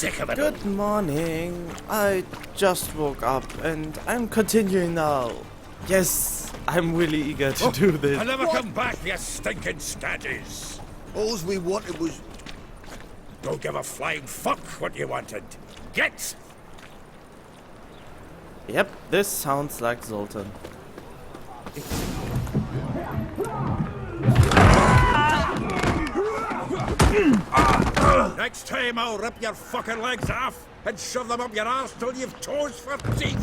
sick of it. Good morning. I just woke up and I'm continuing now. Yes, I'm really eager to do this. I'll never come back, you stinking scatties. All we wanted was... Don't give a flying fuck what you wanted. Get! Yep, this sounds like Zoltan. Next time I'll rip your fucking legs off and shove them up your arse till you've toes for teeth.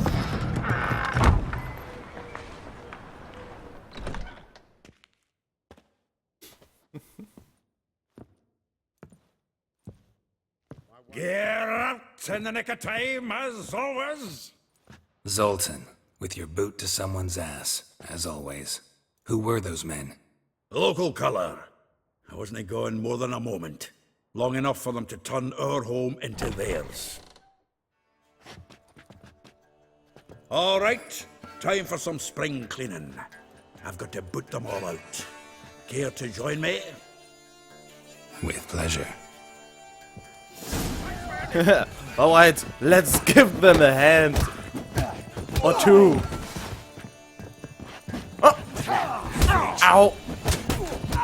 Gear out in the nick of time, as always. Zoltan, with your boot to someone's ass, as always. Who were those men? Local colour. I wasn't gone more than a moment. Long enough for them to turn our home into theirs. All right, time for some spring cleaning. I've got to boot them all out. Care to join me? With pleasure. Alright, let's give them a hand. Or two. Oh. Ow.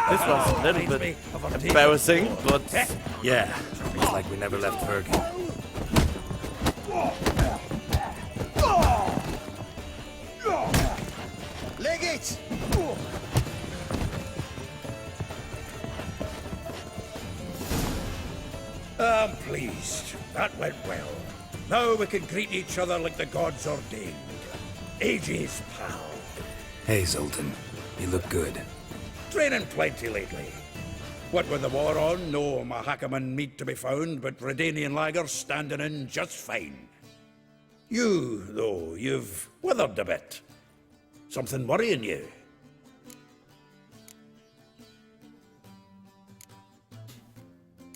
This was a little bit embarrassing, but Yeah. It's like we never left Bergen. Leg it! I'm pleased. That went well. Now we can greet each other like the gods ordained. Ages, pal. Hey, Zoltan. You look good. Training plenty lately. What with the war on, no Mahakaman meat to be found, but Redanian lagers standing in just fine. You, though, you've withered a bit. Something worrying you?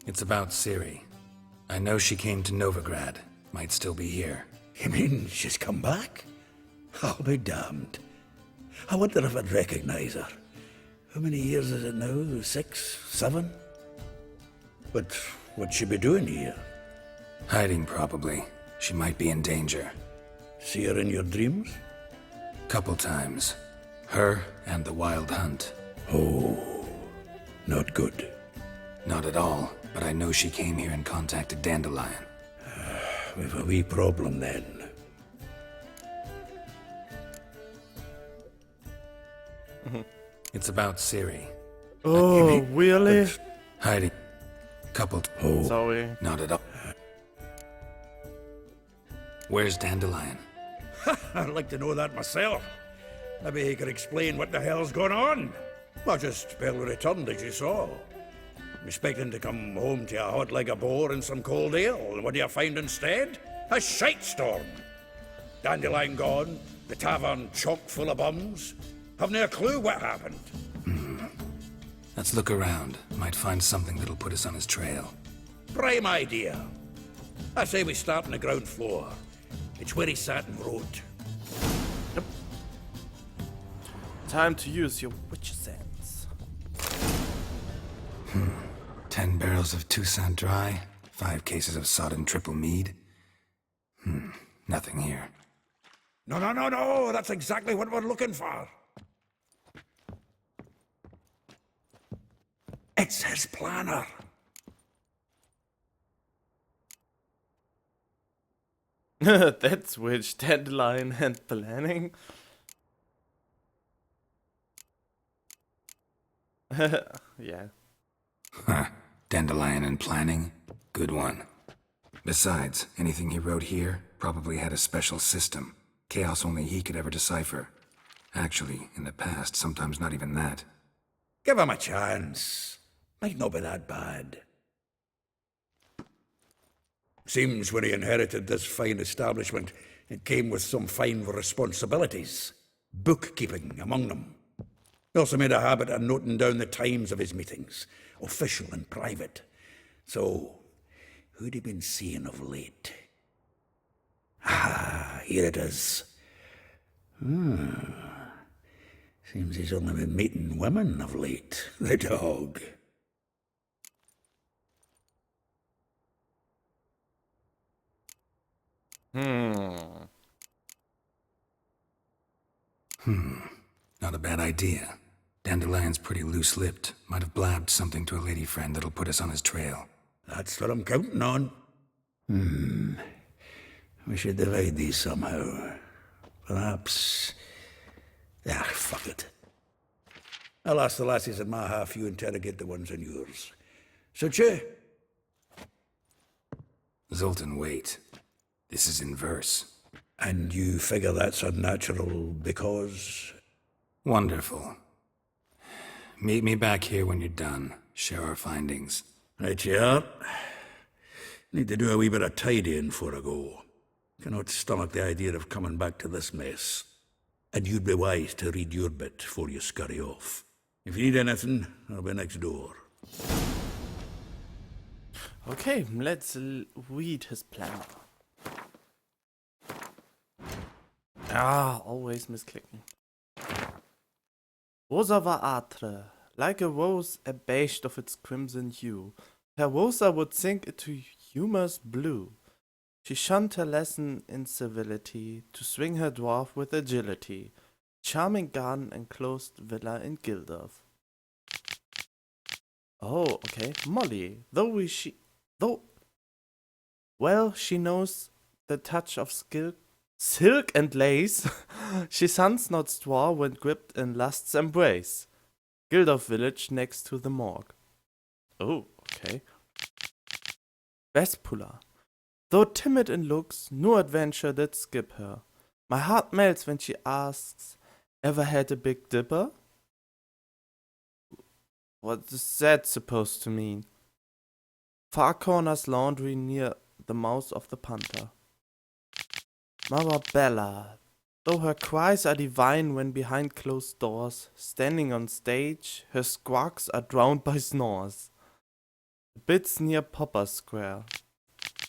It's about Ciri. I know she came to Novigrad. Might still be here. You mean she's come back? I'll be damned. I wonder if I'd recognize her. How many years is it now? 6, 7? But what'd she be doing here? Hiding, probably. She might be in danger. See her in your dreams? Couple times. Her and the Wild Hunt. Oh, not good. Not at all, but I know she came here and contacted Dandelion. We've a wee problem then. It's about Ciri. oh, really? Hiding. Couple. Sorry. Not at all. Where's Dandelion? I'd like to know that myself. Maybe he could explain what the hell's going on. Well, just barely returned, as you saw. Expecting to come home to a hot leg of boar and some cold ale, and what do you find instead? A shite storm. Dandelion gone, the tavern chock full of bums. Haven't a clue what happened. Let's look around. Might find something that'll put us on his trail. Prime idea. I say we start on the ground floor. It's where he sat and wrote. Time to use your witch sense. 10 barrels of Toussaint Dry, 5 cases of sodden triple mead. Nothing here. No, that's exactly what we're looking for. It's his planner. That's which Dandelion and planning. Yeah. Huh. Dandelion and planning? Good one. Besides, anything he wrote here probably had a special system. Chaos only he could ever decipher. Actually, in the past, sometimes not even that. Give him a chance. Might not be that bad. Seems when he inherited this fine establishment, it came with some fine responsibilities. Bookkeeping among them. He also made a habit of noting down the times of his meetings, official and private. So, who'd he been seeing of late? Ah, here it is. Seems he's only been meeting women of late, the dog. Not a bad idea. Dandelion's pretty loose-lipped. Might have blabbed something to a lady friend that'll put us on his trail. That's what I'm counting on. We should divide these somehow. Perhaps... fuck it. I'll ask the lassies in my half, you interrogate the ones in yours. Suit you? Zoltan, wait. This is in verse. And you figure that's unnatural because... Wonderful. Meet me back here when you're done. Share our findings. Right you are. Need to do a wee bit of tidying before I go. Cannot stomach the idea of coming back to this mess. And you'd be wise to read your bit before you scurry off. If you need anything, I'll be next door. Okay, let's read his plan. Always misclicking. Rosa war atre, like a rose abashed of its crimson hue. Her Rosa would sink into humor's blue. She shunned her lesson in civility, to swing her dwarf with agility. Charming garden enclosed villa in Gildorf. Oh, okay. Molly, well, she knows the touch of silk and lace. She shuns not straw when gripped in lust's embrace. Gildorf village next to the morgue. Oh, okay. Vespula. Though timid in looks, no adventure did skip her. My heart melts when she asks, ever had a Big Dipper? What is that supposed to mean? Far corners laundry near the mouth of the panther. Marabella. Though her cries are divine when behind closed doors, standing on stage, her squawks are drowned by snores. Bits near Popper Square.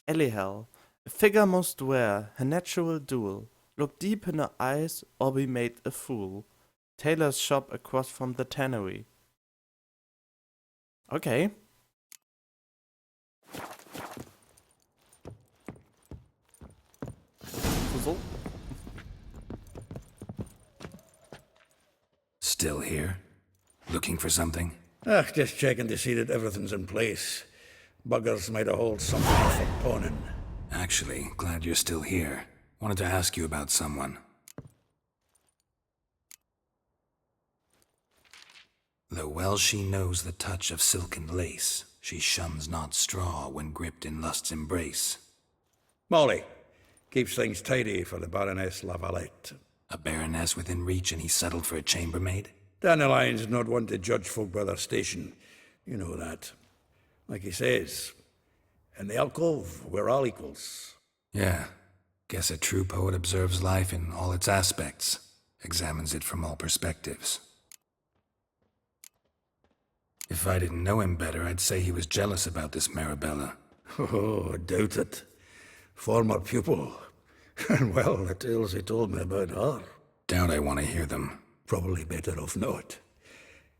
Elihel, a figure most rare, her natural duel. Look deep in her eyes or be made a fool. Tailor's shop across from the tannery. Okay. Puzzle. Still here? Looking for something? Just checking to see that everything's in place. Buggers might have hauled something off for pawning. Actually, glad you're still here. Wanted to ask you about someone. Though well she knows the touch of silken lace, she shuns not straw when gripped in lust's embrace. Molly. Keeps things tidy for the Baroness Lavalette. A baroness within reach and he settled for a chambermaid? Dandelion's not one to judge folk by their station. You know that. Like he says, in the alcove, we're all equals. Yeah. Guess a true poet observes life in all its aspects, examines it from all perspectives. If I didn't know him better, I'd say he was jealous about this Marabella. Oh, doubt it. Former pupil. And well, the tales he told me about her. Doubt I want to hear them. Probably better off not.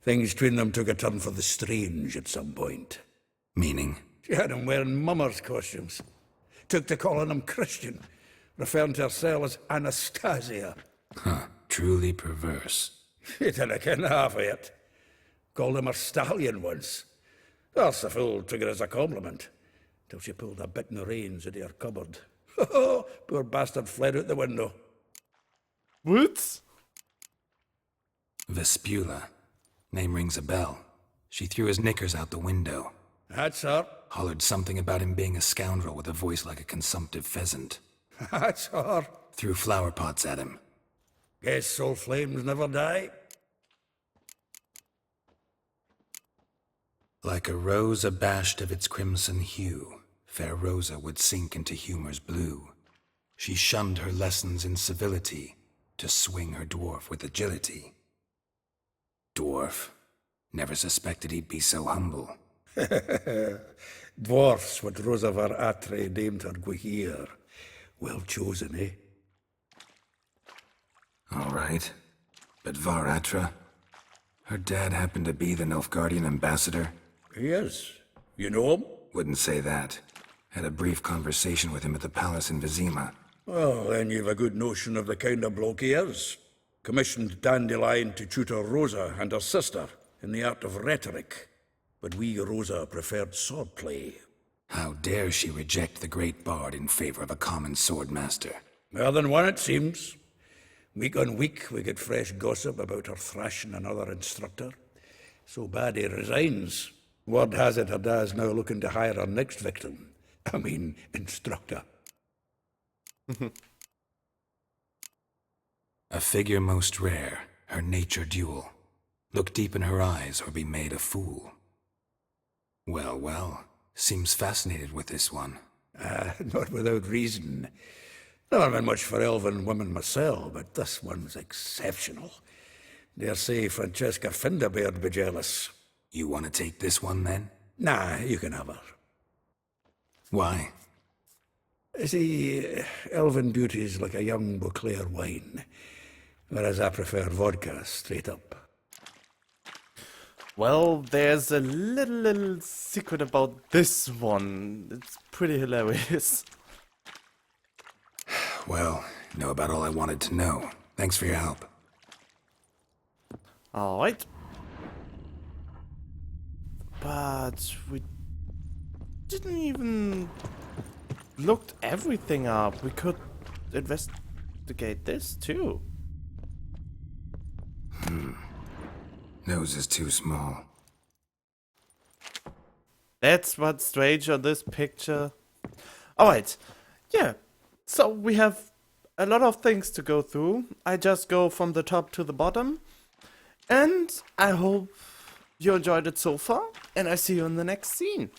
Things between them took a turn for the strange at some point. Meaning? She had him wearing mummers' costumes. Took to calling him Christian, referring to herself as Anastasia. Huh, truly perverse. She didn't ken half of it. Called him a stallion once. That's the fool took it as a compliment, till she pulled a bit in the reins into her cupboard. Poor bastard fled out the window. What? Vespula. Name rings a bell. She threw his knickers out the window. That's her. Hollered something about him being a scoundrel with a voice like a consumptive pheasant. That's her. Threw flower pots at him. Guess soul flames never die. Like a rose abashed of its crimson hue, fair Rosa would sink into humor's blue. She shunned her lessons in civility, to swing her dwarf with agility. Dwarf. Never suspected he'd be so humble. Dwarfs what Rosa var Atre named her Guihir. Well chosen, eh? All right. But Varatra? Her dad happened to be the Nilfgaardian ambassador? He is. You know him? Wouldn't say that. Had a brief conversation with him at the palace in Vizima. Well, then you've a good notion of the kind of bloke he is. Commissioned Dandelion to tutor Rosa and her sister in the art of rhetoric. But wee Rosa preferred swordplay. How dare she reject the great bard in favor of a common swordmaster? More than one, it seems. Week on week, we get fresh gossip about her thrashing another instructor. So bad he resigns. Word has it her dad's now looking to hire her next victim. I mean, instructor. A figure most rare, her nature dual. Look deep in her eyes or be made a fool. Well, well, seems fascinated with this one. Not without reason. Never been much for elven women myself, but this one's exceptional. Dare say Francesca Finderbeard be jealous. You want to take this one then? Nah, you can have her. Why? See, elven beauty's like a young Beauclair wine, whereas I prefer vodka straight up. Well, there's a little secret about this one. It's pretty hilarious. Well, know about all I wanted to know. Thanks for your help. Alright. But we didn't even looked everything up. We could investigate this too. Nose is too small. That's what's strange on this picture. Alright. Yeah. So we have a lot of things to go through. I just go from the top to the bottom. And I hope you enjoyed it so far. And I see you in the next scene.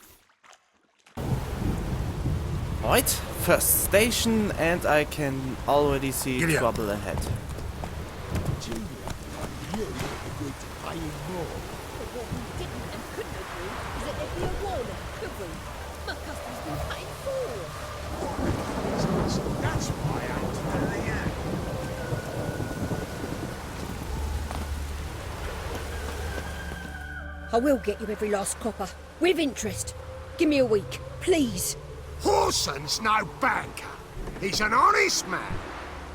Alright, first station, and I can already see Giddy up. trouble ahead. Julia, you agreed to pay him more. But what we didn't and couldn't agree is that there'd be a warning, could we? My customers been paying for. That's why I had to do the act. I will get you every last copper, with interest. Give me a week, please. Horson's no banker. He's an honest man.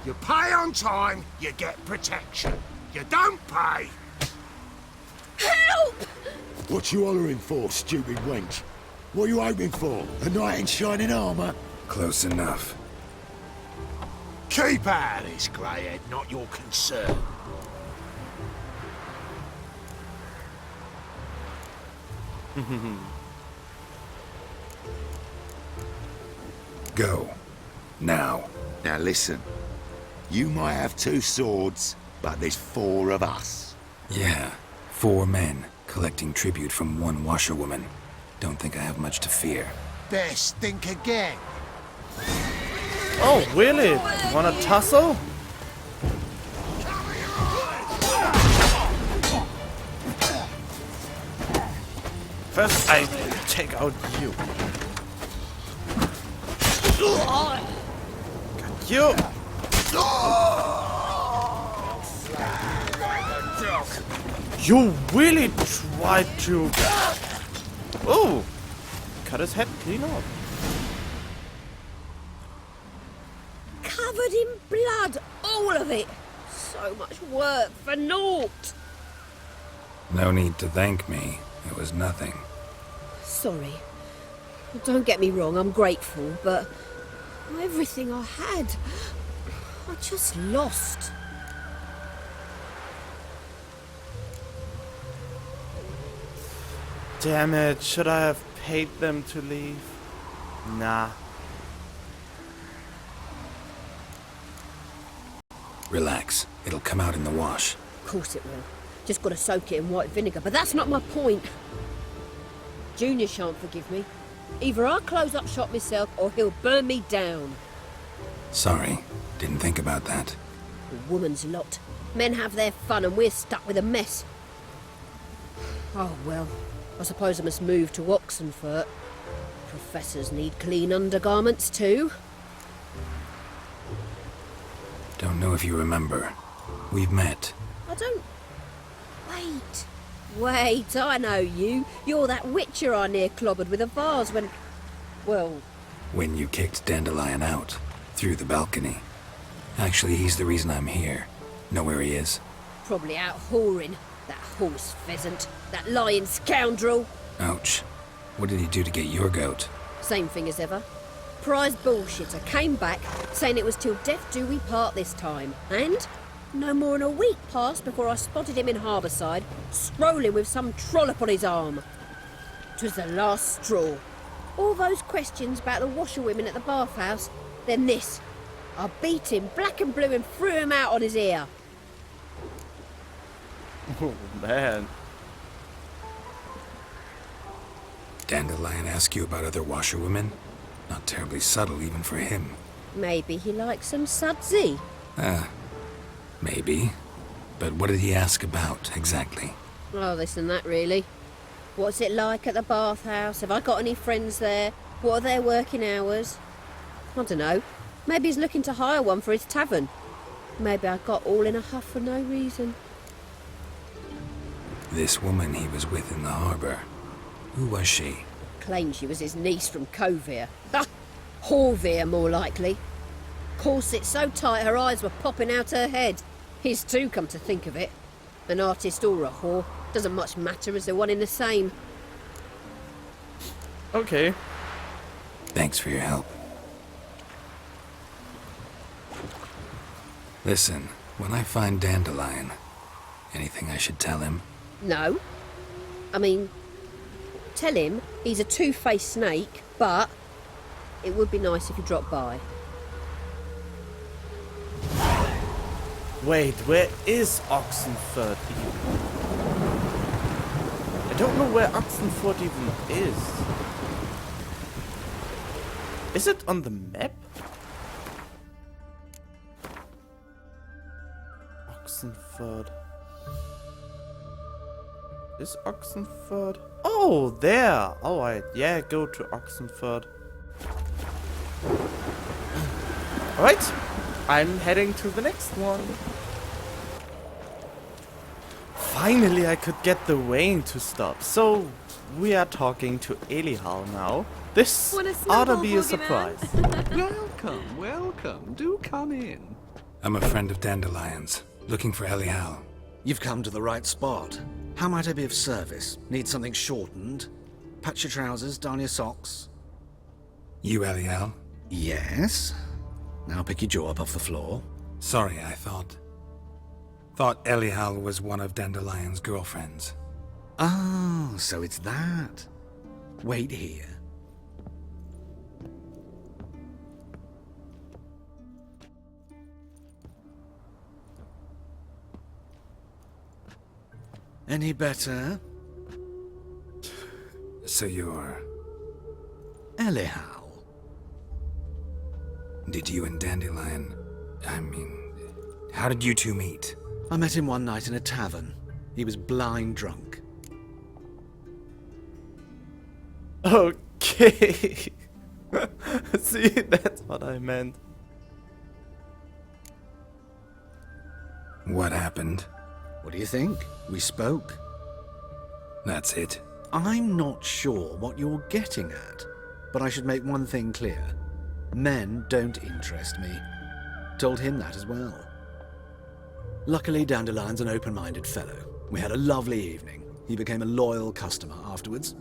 You pay on time, you get protection. You don't pay. Help! What you hollering for, stupid wench? What are you hoping for? A knight in shining armour? Close enough. Keep out of this, greyhead, not your concern. Go. Now. Now listen, you might have 2 swords, but there's 4 of us. Yeah. 4 men, collecting tribute from 1 washerwoman. Don't think I have much to fear. Best think again. Oh, really? Wanna tussle? First, I take out you. Got you. You really tried to... Oh! Cut his head clean off. Covered in blood, all of it. So much work for naught. No need to thank me. It was nothing. Sorry. Don't get me wrong, I'm grateful, but everything I had, I just lost. Damn it, should I have paid them to leave? Nah. Relax. It'll come out in the wash. Of course it will. Just gotta soak it in white vinegar, but that's not my point. Junior shan't forgive me. Either I'll close up shop myself or he'll burn me down. Sorry. Didn't think about that. A woman's lot. Men have their fun and we're stuck with a mess. Oh well, I suppose I must move to Oxenfurt. Professors need clean undergarments too. Don't know if you remember. We've met. I don't... Wait, I know you. You're that witcher I near clobbered with a vase when... Well, When you kicked Dandelion out. Through the balcony. Actually, he's the reason I'm here. Know where he is? Probably out whoring. That horse pheasant. That lying scoundrel. Ouch. What did he do to get your goat? Same thing as ever. Prize bullshitter came back saying it was till death do we part this time. And no more than a week passed before I spotted him in Harbourside, strolling with some trollop on his arm. 'Twas the last straw. All those questions about the washerwomen at the bathhouse, then this. I beat him black and blue and threw him out on his ear. Oh, man. Dandelion ask you about other washerwomen? Not terribly subtle even for him. Maybe he likes some sudsy. Maybe. But what did he ask about, exactly? Oh, this and that, really. What's it like at the bathhouse? Have I got any friends there? What are their working hours? I don't know. Maybe he's looking to hire one for his tavern. Maybe I got all in a huff for no reason. This woman he was with in the harbor. Who was she? Claimed she was his niece from Covere. Ha! Horvere, more likely. Corset so tight her eyes were popping out her head. His too, come to think of it. An artist or a whore. Doesn't much matter as they're one in the same. Okay. Thanks for your help. Listen, when I find Dandelion, anything I should tell him? No. I mean, tell him he's a two-faced snake, but it would be nice if he dropped by. Wait, where is Oxenford even? I don't know where Oxenford even is. Is it on the map? Oxenford. Is Oxenford? Oh, there! Alright, yeah, go to Oxenford. Alright, I'm heading to the next one. Finally, I could get the rain to stop. So, we are talking to Elihal now. This ought to be a surprise. Welcome, welcome. Do come in. I'm a friend of Dandelion's, looking for Elihal. You've come to the right spot. How might I be of service? Need something shortened? Patch your trousers, darn your socks. You Elihal? Yes. Now pick your jaw up off the floor. Sorry, I thought Elihal was one of Dandelion's girlfriends. Oh, so it's that. Wait here. Any better? So you're... Elihal. Did you and Dandelion... how did you two meet? I met him one night in a tavern. He was blind drunk. Okay. See, that's what I meant. What happened? What do you think? We spoke. That's it. I'm not sure what you're getting at, but I should make one thing clear. Men don't interest me. Told him that as well. Luckily, Dandelion's an open-minded fellow. We had a lovely evening. He became a loyal customer afterwards.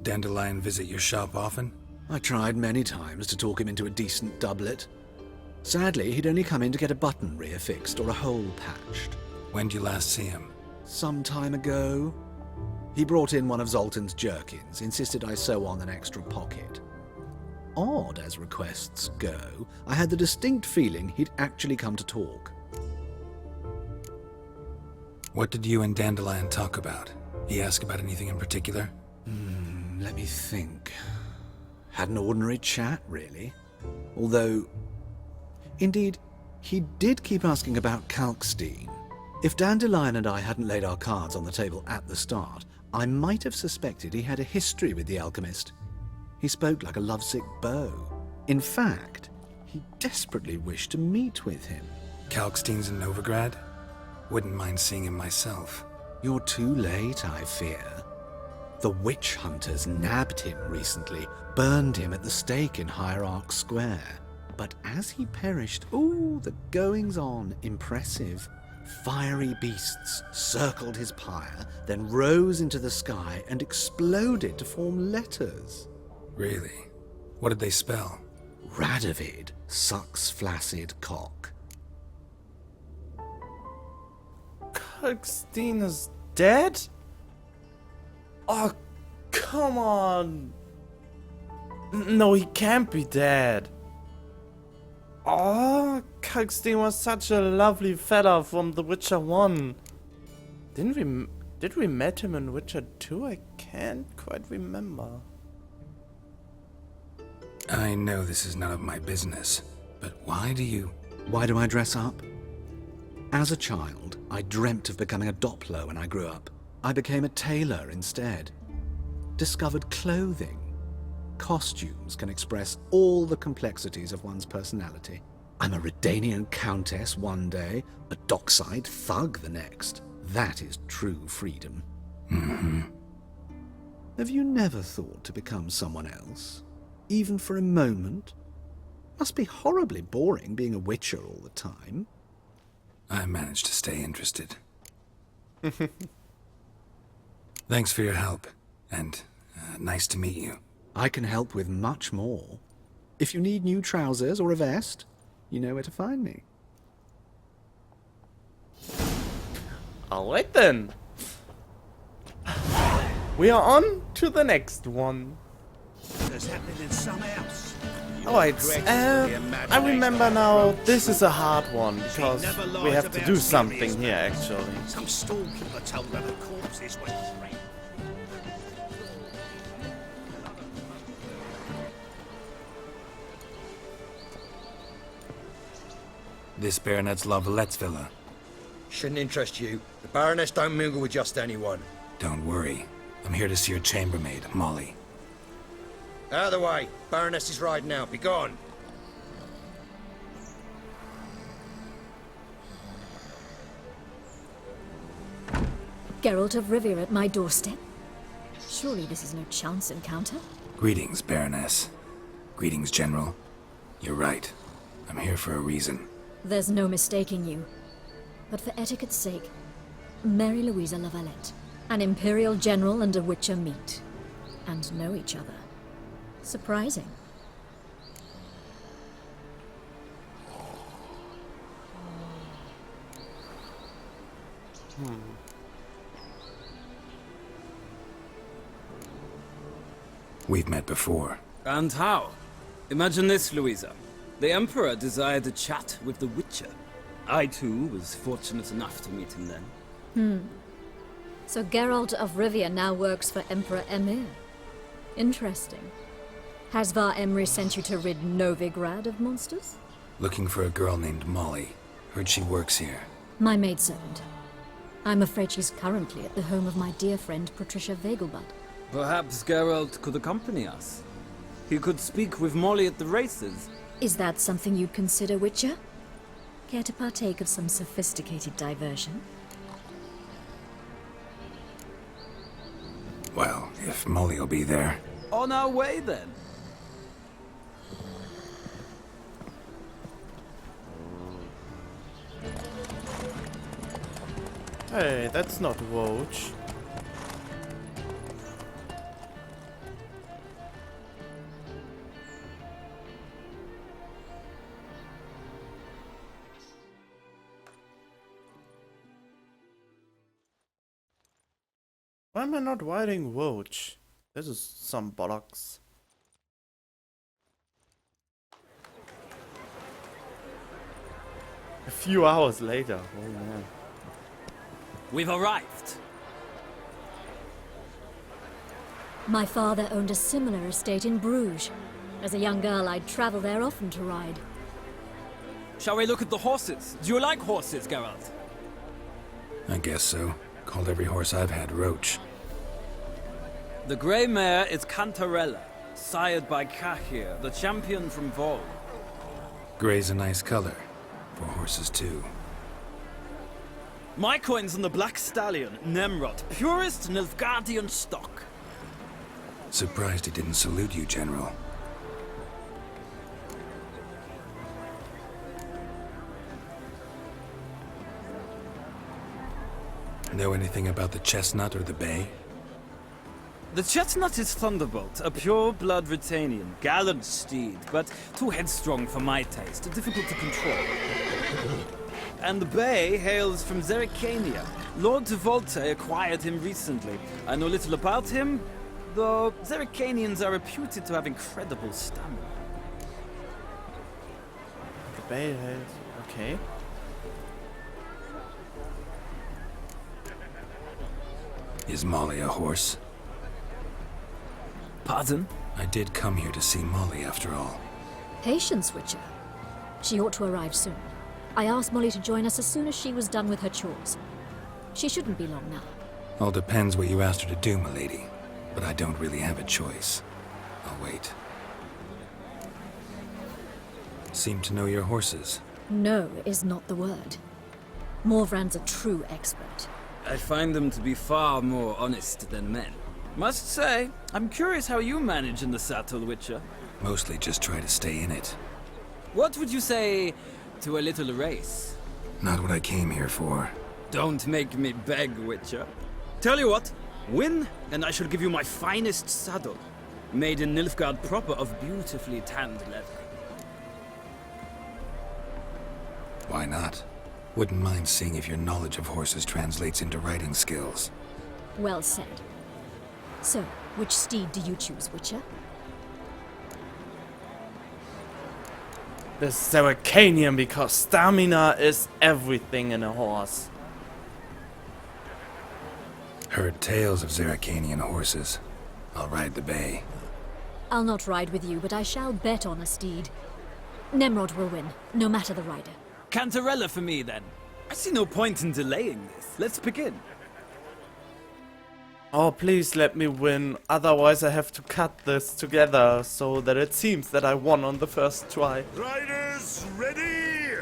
Dandelion visit your shop often? I tried many times to talk him into a decent doublet. Sadly, he'd only come in to get a button reaffixed or a hole patched. When did you last see him? Some time ago. He brought in one of Zoltan's jerkins, insisted I sew on an extra pocket. Odd as requests go, I had the distinct feeling he'd actually come to talk. What did you and Dandelion talk about? He ask about anything in particular? Let me think. Had an ordinary chat, really. Although, indeed, he did keep asking about Kalkstein. If Dandelion and I hadn't laid our cards on the table at the start, I might have suspected he had a history with the alchemist. He spoke like a lovesick beau. In fact, he desperately wished to meet with him. Kalkstein's in Novigrad? Wouldn't mind seeing him myself. You're too late, I fear. The witch hunters nabbed him recently, burned him at the stake in Hierarch Square. But as he perished, ooh, the goings-on, impressive. Fiery beasts circled his pyre, then rose into the sky and exploded to form letters. Really? What did they spell? Radovid sucks flaccid cock. Kalkstein is dead? Oh, come on. No, he can't be dead. Oh, Kalkstein was such a lovely fella from The Witcher 1. Did we met him in Witcher 2? I can't quite remember. I know this is none of my business, but why do I dress up? As a child, I dreamt of becoming a Doppler when I grew up. I became a tailor instead. Discovered clothing. Costumes can express all the complexities of one's personality. I'm a Redanian countess one day, a dockside thug the next. That is true freedom. Mm-hmm. Have you never thought to become someone else? Even for a moment? Must be horribly boring being a witcher all the time. I managed to stay interested. Thanks for your help, and nice to meet you. I can help with much more. If you need new trousers or a vest, you know where to find me. Alright then. We are on to the next one. There's happening in some house. Alright, I remember now, this is a hard one, because we have to do something here actually. Some storekeeper told her the corpses were shredded. This Baronet's Lavalettes villa. Shouldn't interest you. The Baroness don't mingle with just anyone. Don't worry. I'm here to see your chambermaid, Molly. Out of the way. Baroness is riding out. Be gone. Geralt of Rivia at my doorstep? Surely this is no chance encounter? Greetings, Baroness. Greetings, General. You're right. I'm here for a reason. There's no mistaking you. But for etiquette's sake, Mary Louisa Lavalette, an Imperial General and a Witcher meet, and know each other. Surprising. We've met before. And how? Imagine this, Louisa. The Emperor desired a chat with the Witcher. I, too, was fortunate enough to meet him then. So Geralt of Rivia now works for Emperor Emir. Interesting. Has Var Emry sent you to rid Novigrad of monsters? Looking for a girl named Molly. Heard she works here. My maidservant. I'm afraid she's currently at the home of my dear friend Patricia Vegelbud. Perhaps Geralt could accompany us. He could speak with Molly at the races. Is that something you'd consider, Witcher? Care to partake of some sophisticated diversion? Well, if Molly'll be there. On our way, then. Hey, that's not Roach. Why am I not riding Roach? This is some bollocks. A few hours later, oh man. We've arrived. My father owned a similar estate in Bruges. As a young girl, I'd travel there often to ride. Shall we look at the horses? Do you like horses, Geralt? I guess so. Called every horse I've had Roach. The grey mare is Cantarella, sired by Cahir, the champion from Vol. Gray's a nice color. For horses, too. My coin's on the black stallion, Nemrod, purest Nilfgaardian stock. Surprised he didn't salute you, General. Know anything about the chestnut or the bay? The chestnut is Thunderbolt, a pure-blood Britannian, gallant steed, but too headstrong for my taste, difficult to control. And the bay hails from Zerrikania. Lord de Volte acquired him recently. I know little about him, though Zerrikanians are reputed to have incredible stamina. The bay has... okay. Is Molly a horse? Pardon? I did come here to see Molly, after all. Patience, Witcher. She ought to arrive soon. I asked Molly to join us as soon as she was done with her chores. She shouldn't be long now. All depends what you asked her to do, milady. But I don't really have a choice. I'll wait. Seem to know your horses. No is not the word. Morvrand's a true expert. I find them to be far more honest than men. Must say, I'm curious how you manage in the saddle, Witcher. Mostly just try to stay in it. What would you say to a little race? Not what I came here for. Don't make me beg, Witcher. Tell you what, win, and I shall give you my finest saddle. Made in Nilfgaard proper of beautifully tanned leather. Why not? Wouldn't mind seeing if your knowledge of horses translates into riding skills. Well said. So, which steed do you choose, Witcher? The Zerrikanian, because stamina is everything in a horse. Heard tales of Zerrikanian horses. I'll ride the bay. I'll not ride with you, but I shall bet on a steed. Nemrod will win, no matter the rider. Cantarella for me, then. I see no point in delaying this. Let's begin. Oh, please let me win, otherwise I have to cut this together so that it seems that I won on the first try. Riders, ready!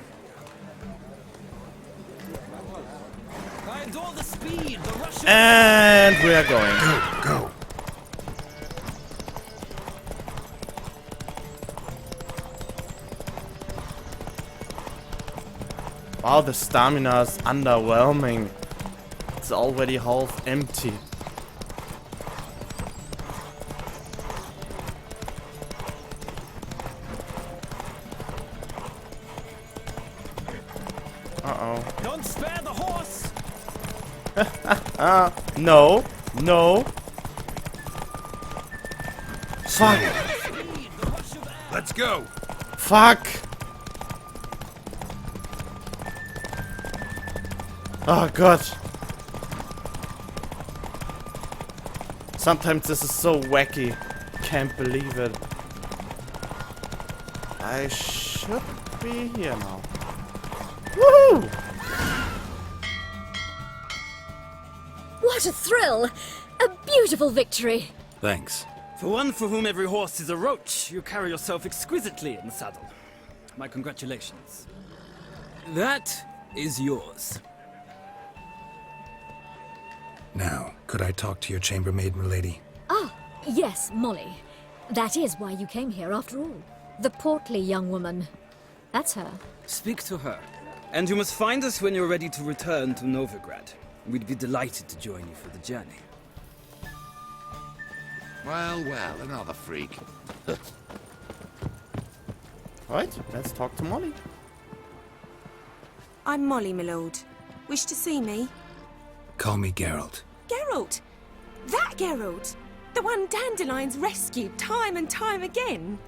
I adore the speed, the rush of... And we are going. Go! Wow, the stamina is underwhelming. It's already half empty. Uh-oh. Don't spare the horse! No. No. Fuck. Let's go. Fuck. Oh god. Sometimes this is so wacky. Can't believe it. I should be here now. Woohoo! What a thrill! A beautiful victory! Thanks. For one for whom every horse is a roach, you carry yourself exquisitely in the saddle. My congratulations. That is yours. Now, could I talk to your chambermaid, milady? Ah, yes, Molly. That is why you came here after all. The portly young woman. That's her. Speak to her. And you must find us when you're ready to return to Novigrad. We'd be delighted to join you for the journey. Well, well, another freak. Right, let's talk to Molly. I'm Molly, my lord. Wish to see me? Call me Geralt. Geralt! That Geralt! The one Dandelion's rescued time and time again!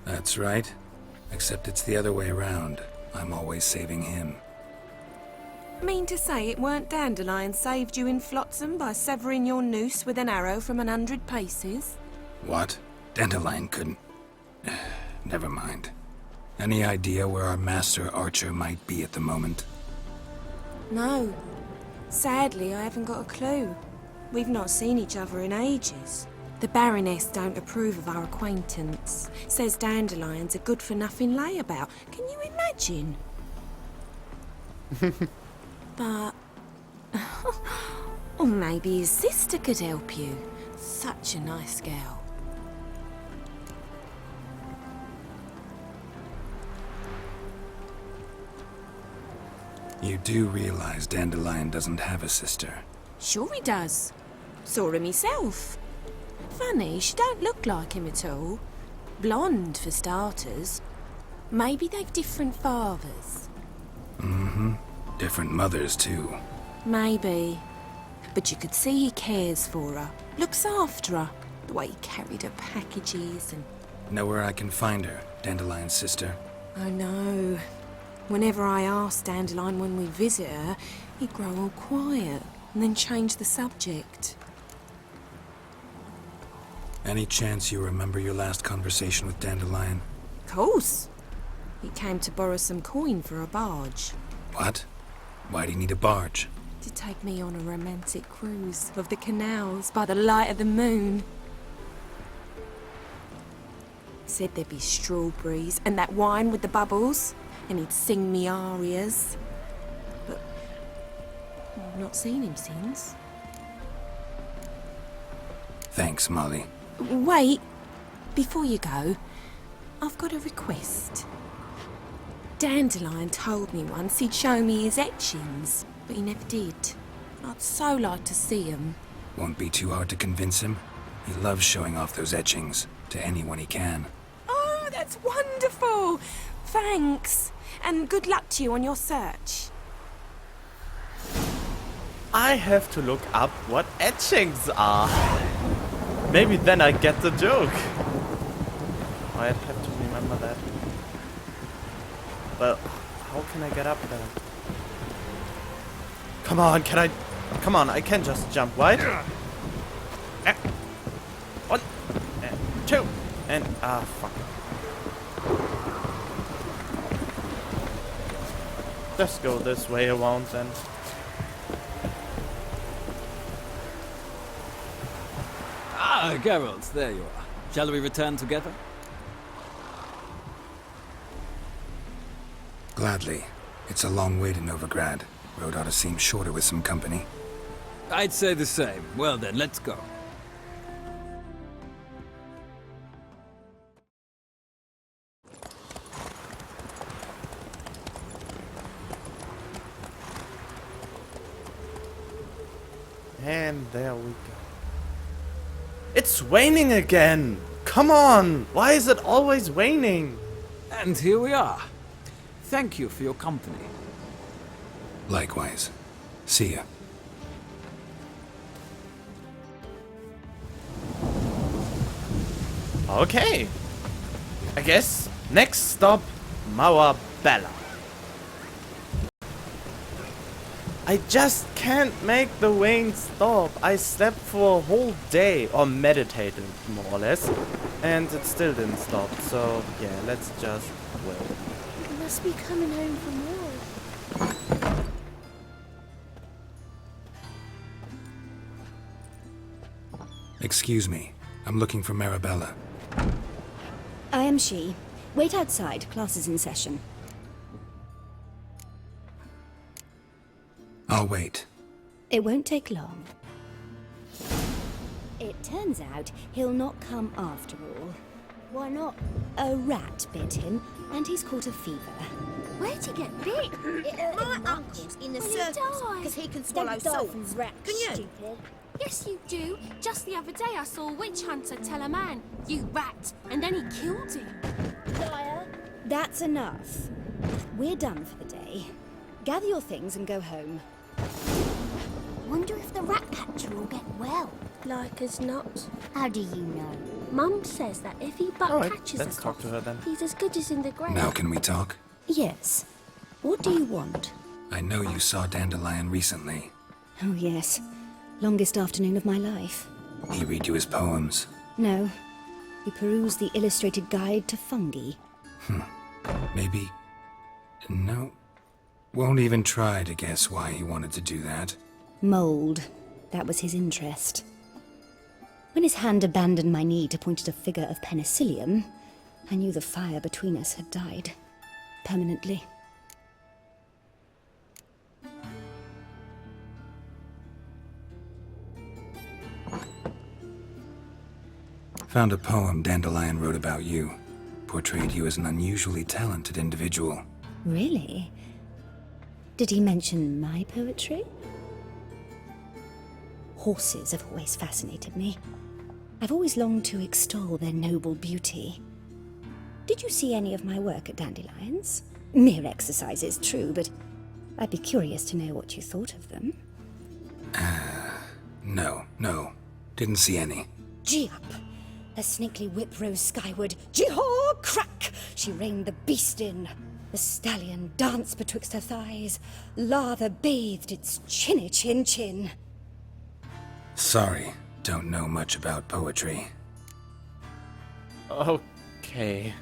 That's right. Except it's the other way around. I'm always saving him. Mean to say it weren't Dandelion saved you in Flotsam by severing your noose with an arrow from 100 paces? What? Dandelion couldn't... Never mind. Any idea where our master archer might be at the moment? No. Sadly, I haven't got a clue. We've not seen each other in ages. The Baroness don't approve of our acquaintance. Says Dandelion's a good-for-nothing layabout. Can you imagine? But... or maybe his sister could help you. Such a nice girl. You do realize Dandelion doesn't have a sister. Sure he does. Saw him myself. Funny, she don't look like him at all. Blonde, for starters. Maybe they've different fathers. Mm-hmm. Different mothers, too. Maybe. But you could see he cares for her. Looks after her. The way he carried her packages and... Know where I can find her, Dandelion's sister? I know. Whenever I asked Dandelion when we visit her, he'd grow all quiet and then change the subject. Any chance you remember your last conversation with Dandelion? Of course. He came to borrow some coin for a barge. What? Why'd he need a barge? To take me on a romantic cruise of the canals by the light of the moon. Said there'd be strawberries and that wine with the bubbles, and he'd sing me arias. But I've not seen him since. Thanks, Molly. Wait, before you go, I've got a request. Dandelion told me once he'd show me his etchings, but he never did. I'd so like to see them. Won't be too hard to convince him. He loves showing off those etchings to anyone he can. Oh, that's wonderful! Thanks, and good luck to you on your search. I have to look up what etchings are. Maybe then I get the joke. I'd have to remember that. But how can I get up there? Come on, can I? Come on, I can just jump, right? One, and two, and fuck. Let's go this way around then. Ah, Geralt, there you are. Shall we return together? Gladly. It's a long way to Novigrad. Road ought to seem shorter with some company. I'd say the same. Well then, let's go. And there we go. It's raining again! Come on! Why is it always raining? And here we are. Thank you for your company. Likewise. See ya. Okay. I guess next stop, Bella. I just can't make the rain stop. I slept for a whole day, or meditated more or less, and it still didn't stop. So yeah, let's just wait. You must be coming home from war. Excuse me. I'm looking for Marabella. I am she. Wait outside. Class is in session. I'll wait. It won't take long. It turns out he'll not come after all. Why not? A rat bit him, and he's caught a fever. Where'd he get bit? My uncle's in the circus, because he can swallow salt. Can you? Stupid. Yes, you do. Just the other day I saw a witch hunter tell a man, "You rat," and then he killed him. Liar. That's enough. We're done for the day. Gather your things and go home. Wonder if the rat catcher will get well. Like as not. How do you know? Mum says that if he but Alright, catches let's us talk off, to her then. he's as good as in the grave. Now can we talk? Yes. What do you want? I know you saw Dandelion recently. Oh, yes. Longest afternoon of my life. He read you his poems. No. He perused the illustrated guide to fungi. Maybe... No. Won't even try to guess why he wanted to do that. Mold. That was his interest. When his hand abandoned my knee to point at a figure of penicillium, I knew the fire between us had died. Permanently. Found a poem Dandelion wrote about you. Portrayed you as an unusually talented individual. Really? Did he mention my poetry? Horses have always fascinated me. I've always longed to extol their noble beauty. Did you see any of my work at Dandelions? Mere exercises, true, but I'd be curious to know what you thought of them. No. Didn't see any. Gee up! Her snakely whip rose skyward. Jee-haw! Crack! She reined the beast in. The stallion danced betwixt her thighs. Lather bathed its chinny chin. Sorry, don't know much about poetry. Okay.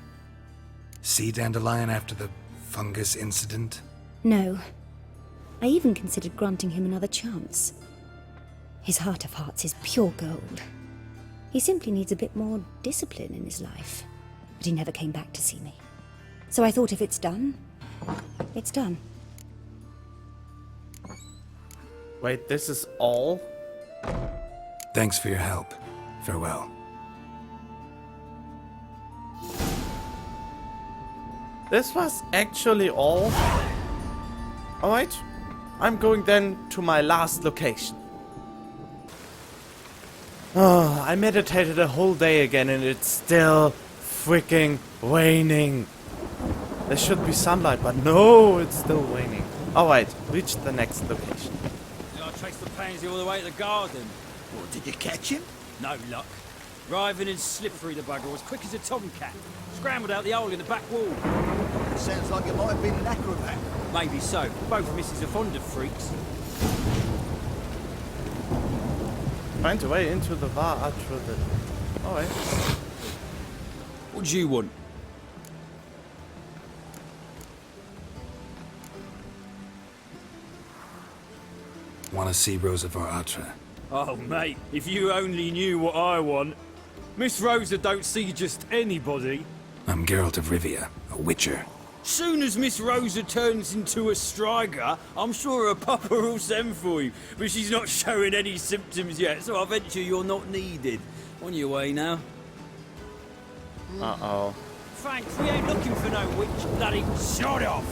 See Dandelion after the fungus incident? No. I even considered granting him another chance. His heart of hearts is pure gold. He simply needs a bit more discipline in his life. But he never came back to see me. So I thought if it's done, it's done. Wait, this is all? Thanks for your help. Farewell. This was actually all? Alright, I'm going then to my last location. Oh, I meditated a whole day again and it's still freaking waning. There should be sunlight, but no, it's still waning. Alright, reach the next location. I traced the pansy all the way to the garden. What, did you catch him? No luck. Writhing and slippery, the bugger, as quick as a tomcat. Scrambled out the hole in the back wall. Sounds like it might have been an acrobat. Maybe so. Both misses are fond of freaks. Find a way into the bar through the... Alright. What do you want? Want to see Rosa var Atra? Oh, mate, if you only knew what I want. Miss Rosa don't see just anybody. I'm Geralt of Rivia, a witcher. Soon as Miss Rosa turns into a striker, I'm sure her papa will send for you. But she's not showing any symptoms yet, so I venture you're not needed. On your way now. Uh-oh. Thanks, we ain't looking for no witch. Bloody shot off.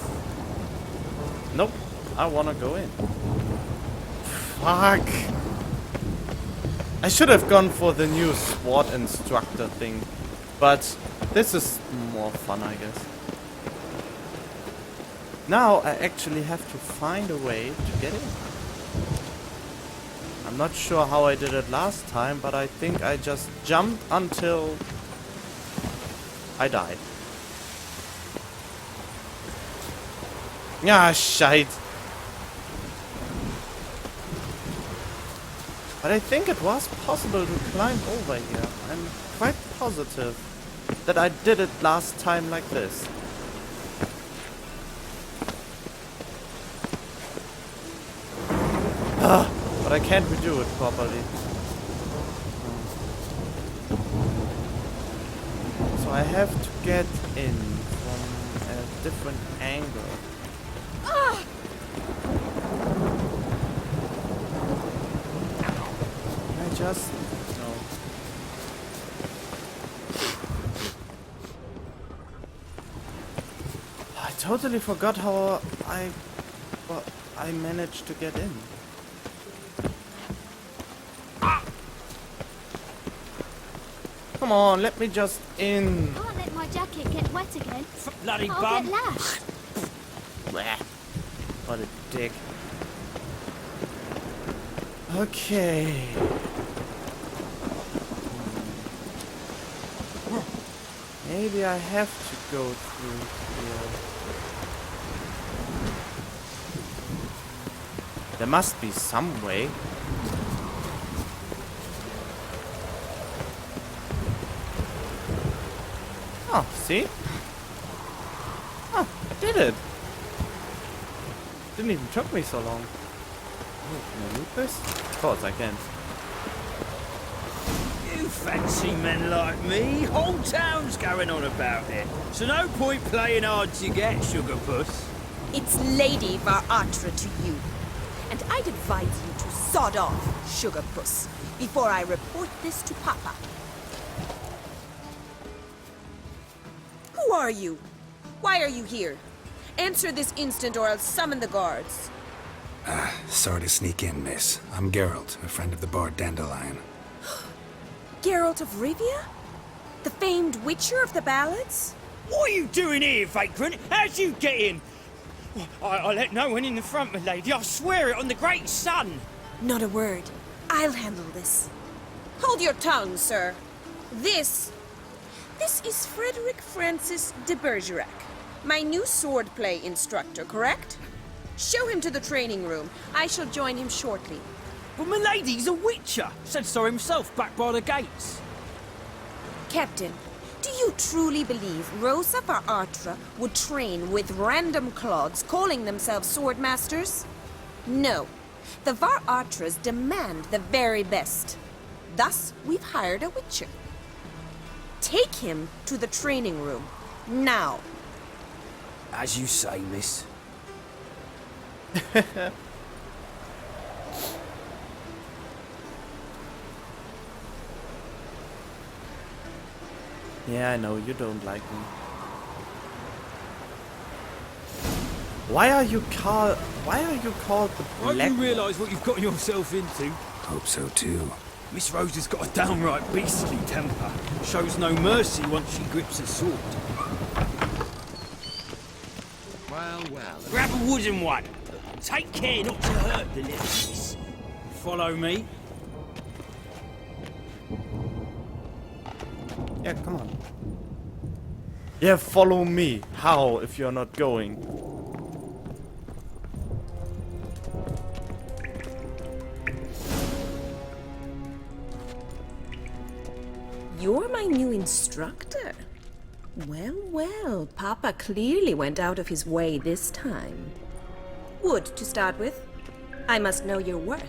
Nope, I wanna go in. Fuck. I should have gone for the new SWAT instructor thing, but this is more fun, I guess. Now I actually have to find a way to get in. I'm not sure how I did it last time, but I think I just jumped until I died. Yeah, shite. But I think it was possible to climb over here. I'm quite positive that I did it last time like this. But I can't redo it properly. So I have to get in from a different angle. I just... no. I totally forgot how I managed to get in. Come on, let me just in. Can't let my jacket get wet again. Bloody I'll bum. get lashed. Blech. What a dick. Okay. Maybe I have to go through here. There must be some way. Oh, see? Oh, I did it. Didn't even took me so long. Oh, can I loot this? Of course I can. You fancy men like me? Whole town's going on about it. So no point playing hard to get, sugar puss. It's Lady var Atra to you. And I'd advise you to sod off, sugar puss, before I report this to Papa. are you? Why are you here? Answer this instant or I'll summon the guards. Sorry to sneak in, miss. I'm Geralt, a friend of the bard Dandelion. Geralt of Rivia? The famed witcher of the ballads? What are you doing here, vagrant? How'd you get in? I let no one in the front, my lady. I swear it on the great sun. Not a word. I'll handle this. Hold your tongue, sir. This is Frederick Francis de Bergerac, my new swordplay instructor, correct? Show him to the training room. I shall join him shortly. But my lady's a witcher. Said so himself back by the gates. Captain, do you truly believe Rosa var Artra would train with random clods calling themselves swordmasters? No. The var Artras demand the very best. Thus, we've hired a witcher. Take him to the training room. Now. As you say, miss. Yeah, I know, you don't like me. Why are you called the Won't Black you realise what you've got yourself into? Hope so too. Miss Rose has got a downright beastly temper. Shows no mercy once she grips a sword. Well, well. Grab a wooden one. Take care not to hurt the little miss. Follow me. Yeah, come on. Yeah, follow me. How if you're not going? You're my new instructor. Well, well, Papa clearly went out of his way this time. Wood, to start with. I must know your worth.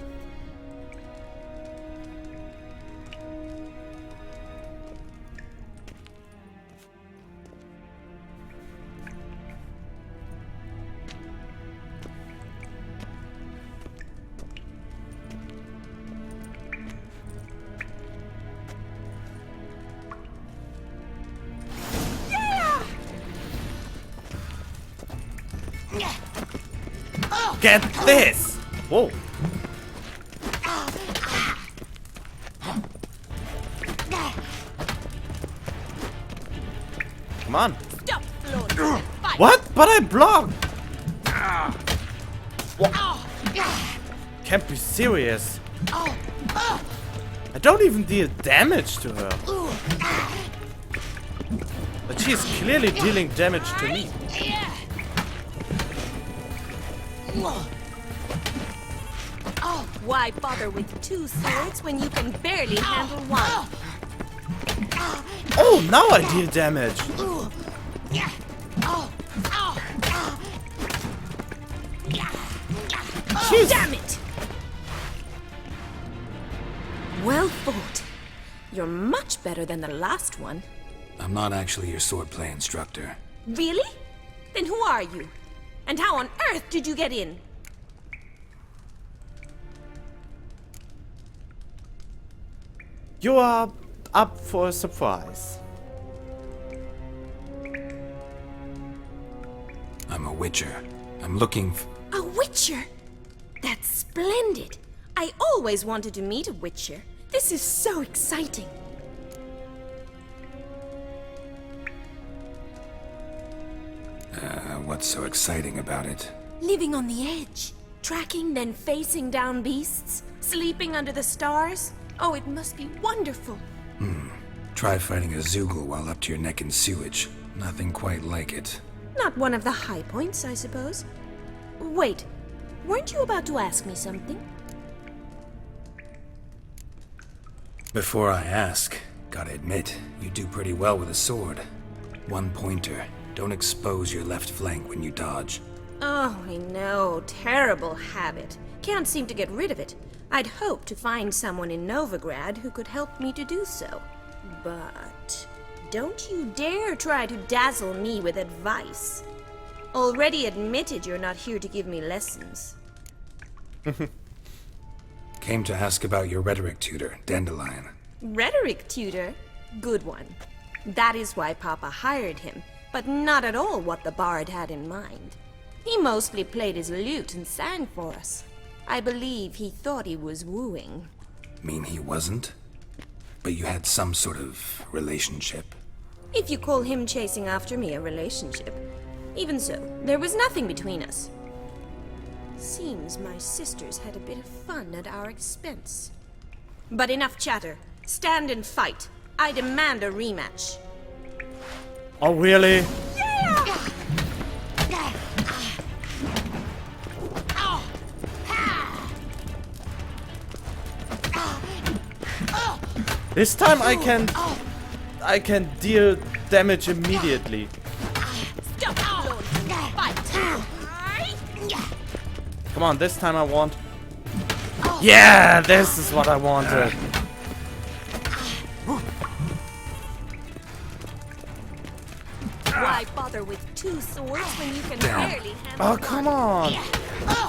Get this! Whoa. Come on. Stop, Lord. What? But I blocked! What? Can't be serious. I don't even deal damage to her. But she's clearly dealing damage to me. Why bother with two swords when you can barely handle one? Oh, now I deal damage. Jeez. Damn it! Well fought. You're much better than the last one. I'm not actually your swordplay instructor. Really? Then who are you? And how on earth did you get in? You are up for a surprise. I'm a witcher. I'm looking A witcher? That's splendid. I always wanted to meet a witcher. This is so exciting. What's so exciting about it? Living on the edge. Tracking, then facing down beasts. Sleeping under the stars. Oh, it must be wonderful. Try fighting a Zoogle while up to your neck in sewage. Nothing quite like it. Not one of the high points, I suppose. Wait, weren't you about to ask me something? Before I ask, gotta admit, you do pretty well with a sword. One pointer. Don't expose your left flank when you dodge. Oh, I know. Terrible habit. Can't seem to get rid of it. I'd hoped to find someone in Novigrad who could help me to do so. But don't you dare try to dazzle me with advice. Already admitted you're not here to give me lessons. Came to ask about your rhetoric tutor, Dandelion. Rhetoric tutor? Good one. That is why Papa hired him. but not at all what the bard had in mind. He mostly played his lute and sang for us. I believe he thought he was wooing. Mean he wasn't? But you had some sort of relationship? If you call him chasing after me a relationship. Even so, there was nothing between us. Seems my sisters had a bit of fun at our expense. But enough chatter. Stand and fight. I demand a rematch. Oh, really? This time I can deal damage immediately. Come on, this time I want. Yeah, this is what I wanted. Why bother with two swords when you can barely handle Oh, come on.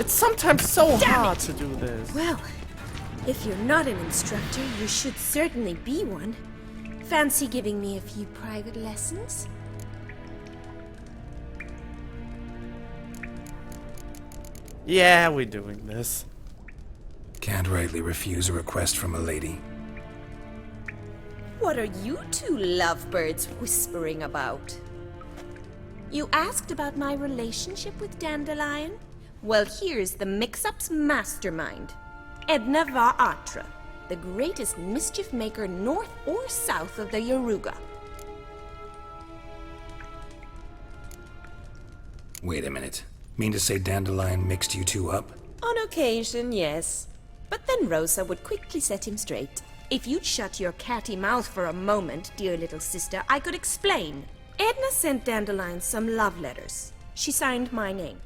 It's sometimes so hard to do this. Well, if you're not an instructor, you should certainly be one. Fancy giving me a few private lessons? Yeah, we're doing this. Can't rightly refuse a request from a lady. What are you two lovebirds whispering about? You asked about my relationship with Dandelion? Well, here's the mix-up's mastermind. Edna var Atra, the greatest mischief maker north or south of the Yaruga. Wait a minute. Mean to say Dandelion mixed you two up? On occasion, yes. But then Rosa would quickly set him straight. If you'd shut your catty mouth for a moment, dear little sister, I could explain. Edna sent Dandelion some love letters. She signed my name.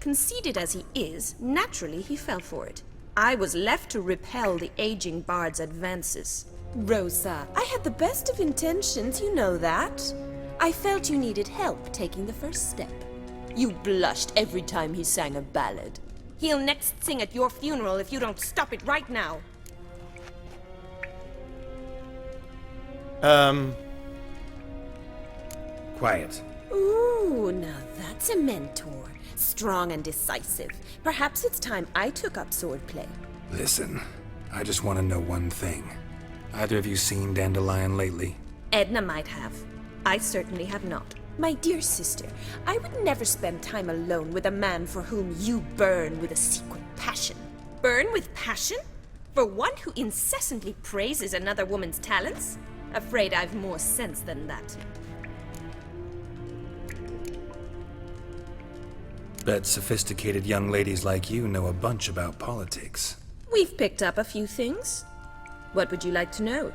Conceited as he is, naturally he fell for it. I was left to repel the aging bard's advances. Rosa, I had the best of intentions, you know that. I felt you needed help taking the first step. You blushed every time he sang a ballad. He'll next sing at your funeral if you don't stop it right now. Quiet. Ooh, now that's a mentor. Strong and decisive. Perhaps it's time I took up swordplay. Listen, I just want to know one thing. Either of you seen Dandelion lately? Edna might have. I certainly have not. My dear sister, I would never spend time alone with a man for whom you burn with a secret passion. Burn with passion? For one who incessantly praises another woman's talents? Afraid I've more sense than that. Bet sophisticated young ladies like you know a bunch about politics. We've picked up a few things. What would you like to know?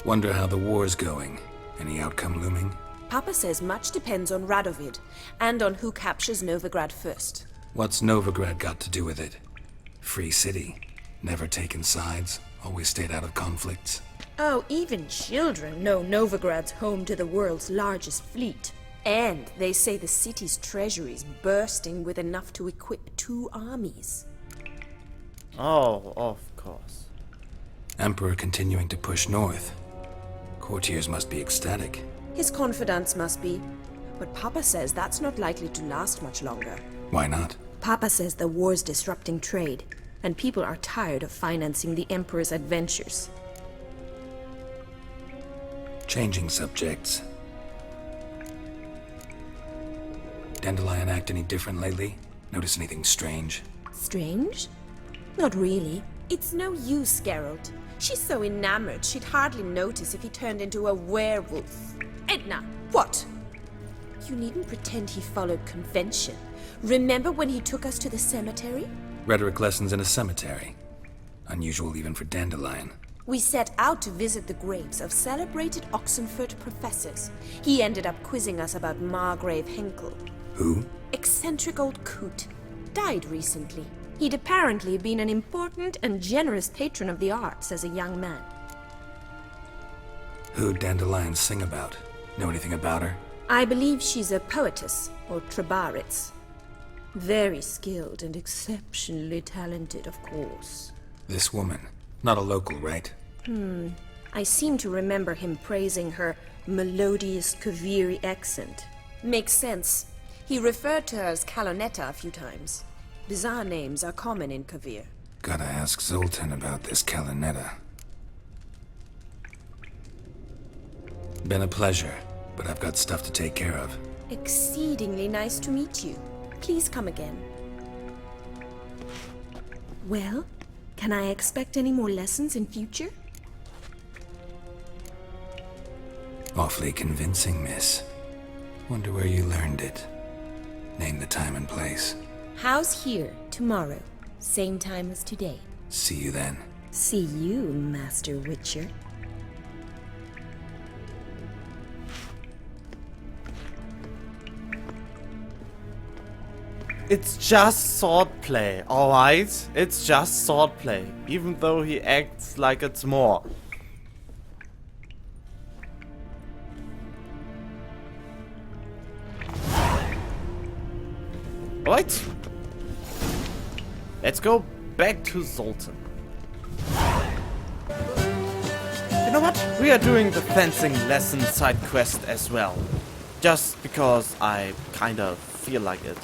Wonder how the war's going. Any outcome looming? Papa says much depends on Radovid, and on who captures Novigrad first. What's Novigrad got to do with it? Free city. Never taken sides. Always stayed out of conflicts. Oh, even children know Novigrad's home to the world's largest fleet. And they say the city's treasury's bursting with enough to equip 2 armies. Oh, of course. Emperor continuing to push north. Courtiers must be ecstatic. His confidants must be. But Papa says that's not likely to last much longer. Why not? Papa says the war's disrupting trade, and people are tired of financing the Emperor's adventures. Changing subjects. Dandelion act any different lately? Notice anything strange? Strange? Not really. It's no use, Geralt. She's so enamored she'd hardly notice if he turned into a werewolf. Edna! What? You needn't pretend he followed convention. Remember when he took us to the cemetery? Rhetoric lessons in a cemetery. Unusual even for Dandelion. We set out to visit the graves of celebrated Oxenford professors. He ended up quizzing us about Margrave Henkel. Who? Eccentric old coot. Died recently. He'd apparently been an important and generous patron of the arts as a young man. Who'd Dandelion sing about? Know anything about her? I believe she's a poetess, or trabaritz. Very skilled and exceptionally talented, of course. This woman. Not a local, right? I seem to remember him praising her melodious Kaviri accent. Makes sense. He referred to her as Kalonetta a few times. Bizarre names are common in Kavir. Gotta ask Zoltan about this Kalonetta. Been a pleasure, but I've got stuff to take care of. Exceedingly nice to meet you. Please come again. Well, can I expect any more lessons in future? Awfully convincing, miss. Wonder where you learned it. Name the time and place. House here, tomorrow. Same time as today. See you then. See you, Master Witcher. It's just swordplay, alright? It's just swordplay, even though he acts like it's more. Alright. Let's go back to Zoltan. You know what? We are doing the fencing lesson side quest as well. Just because I kind of feel like it.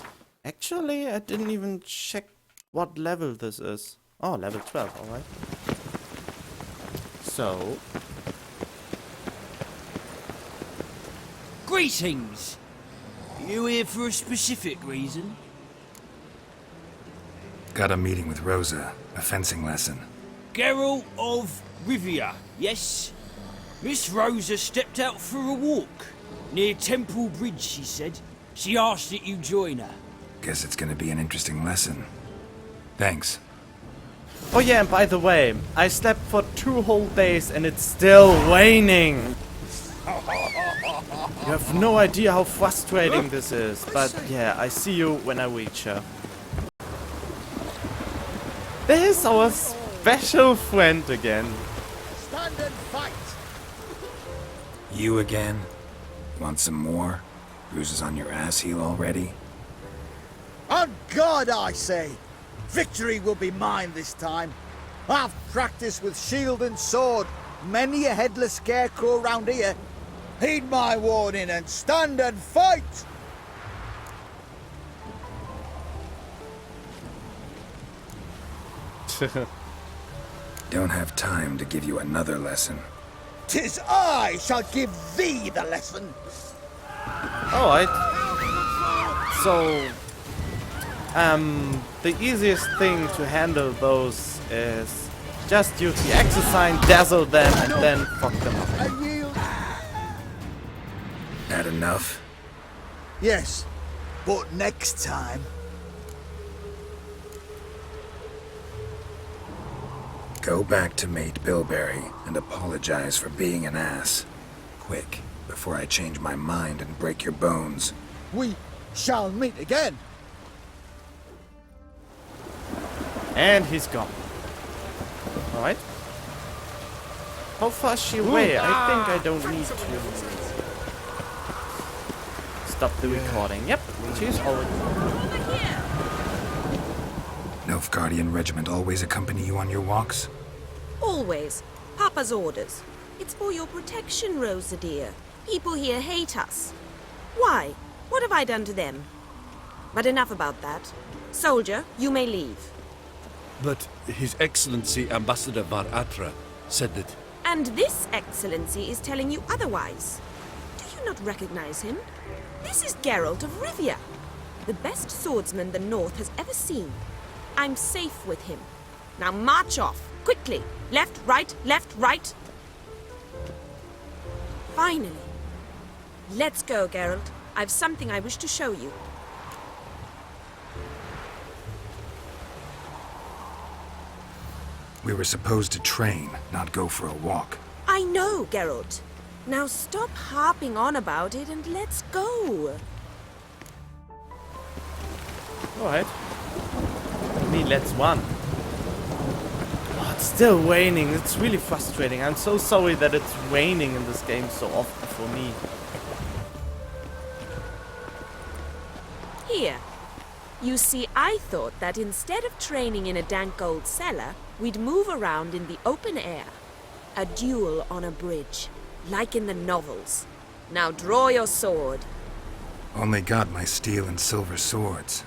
Actually, I didn't even check what level this is. Oh, level 12, alright. So... Greetings! You here for a specific reason? Got a meeting with Rosa. A fencing lesson. Geralt of Rivia, yes? Miss Rosa stepped out for a walk. Near Temple Bridge, she said. She asked that you join her. Guess it's gonna be an interesting lesson. Thanks. Oh yeah, and by the way, I slept for 2 whole days and it's still raining. You have no idea how frustrating this is, but yeah, I see you when I reach her. There's our special friend again. Stand and fight! You again? Want some more? Bruises on your ass heel already? On God, I say! Victory will be mine this time. I've practiced with shield and sword. Many a headless scarecrow round here. Heed my warning and stand and fight! Don't have time to give you another lesson. 'Tis I shall give thee the lesson. Alright. So... the easiest thing to handle those is just use the X sign, dazzle them, and then fuck them up. That enough? Yes, but next time. Go back to Mate Bilberry and apologize for being an ass. Quick, before I change my mind and break your bones. We shall meet again. And he's gone. Alright. How far is she away? I think I don't need to stop the recording. Yep, she's already. Nilfgaardian regiment always accompany you on your walks? Always. Papa's orders. It's for your protection, Rosa dear. People here hate us. Why? What have I done to them? But enough about that. Soldier, you may leave. But His Excellency Ambassador Var Atra said that... And this Excellency is telling you otherwise. Do you not recognize him? This is Geralt of Rivia, the best swordsman the North has ever seen. I'm safe with him. Now march off, quickly. Left, right, left, right. Finally. Let's go, Geralt. I've something I wish to show you. We were supposed to train, not go for a walk. I know, Geralt. Now stop harping on about it and let's go. Alright. I mean, let's run. Oh, it's still raining. It's really frustrating. I'm so sorry that it's raining in this game so often for me. Here. You see, I thought that instead of training in a dank old cellar, we'd move around in the open air. A duel on a bridge, like in the novels. Now draw your sword. Only got my steel and silver swords.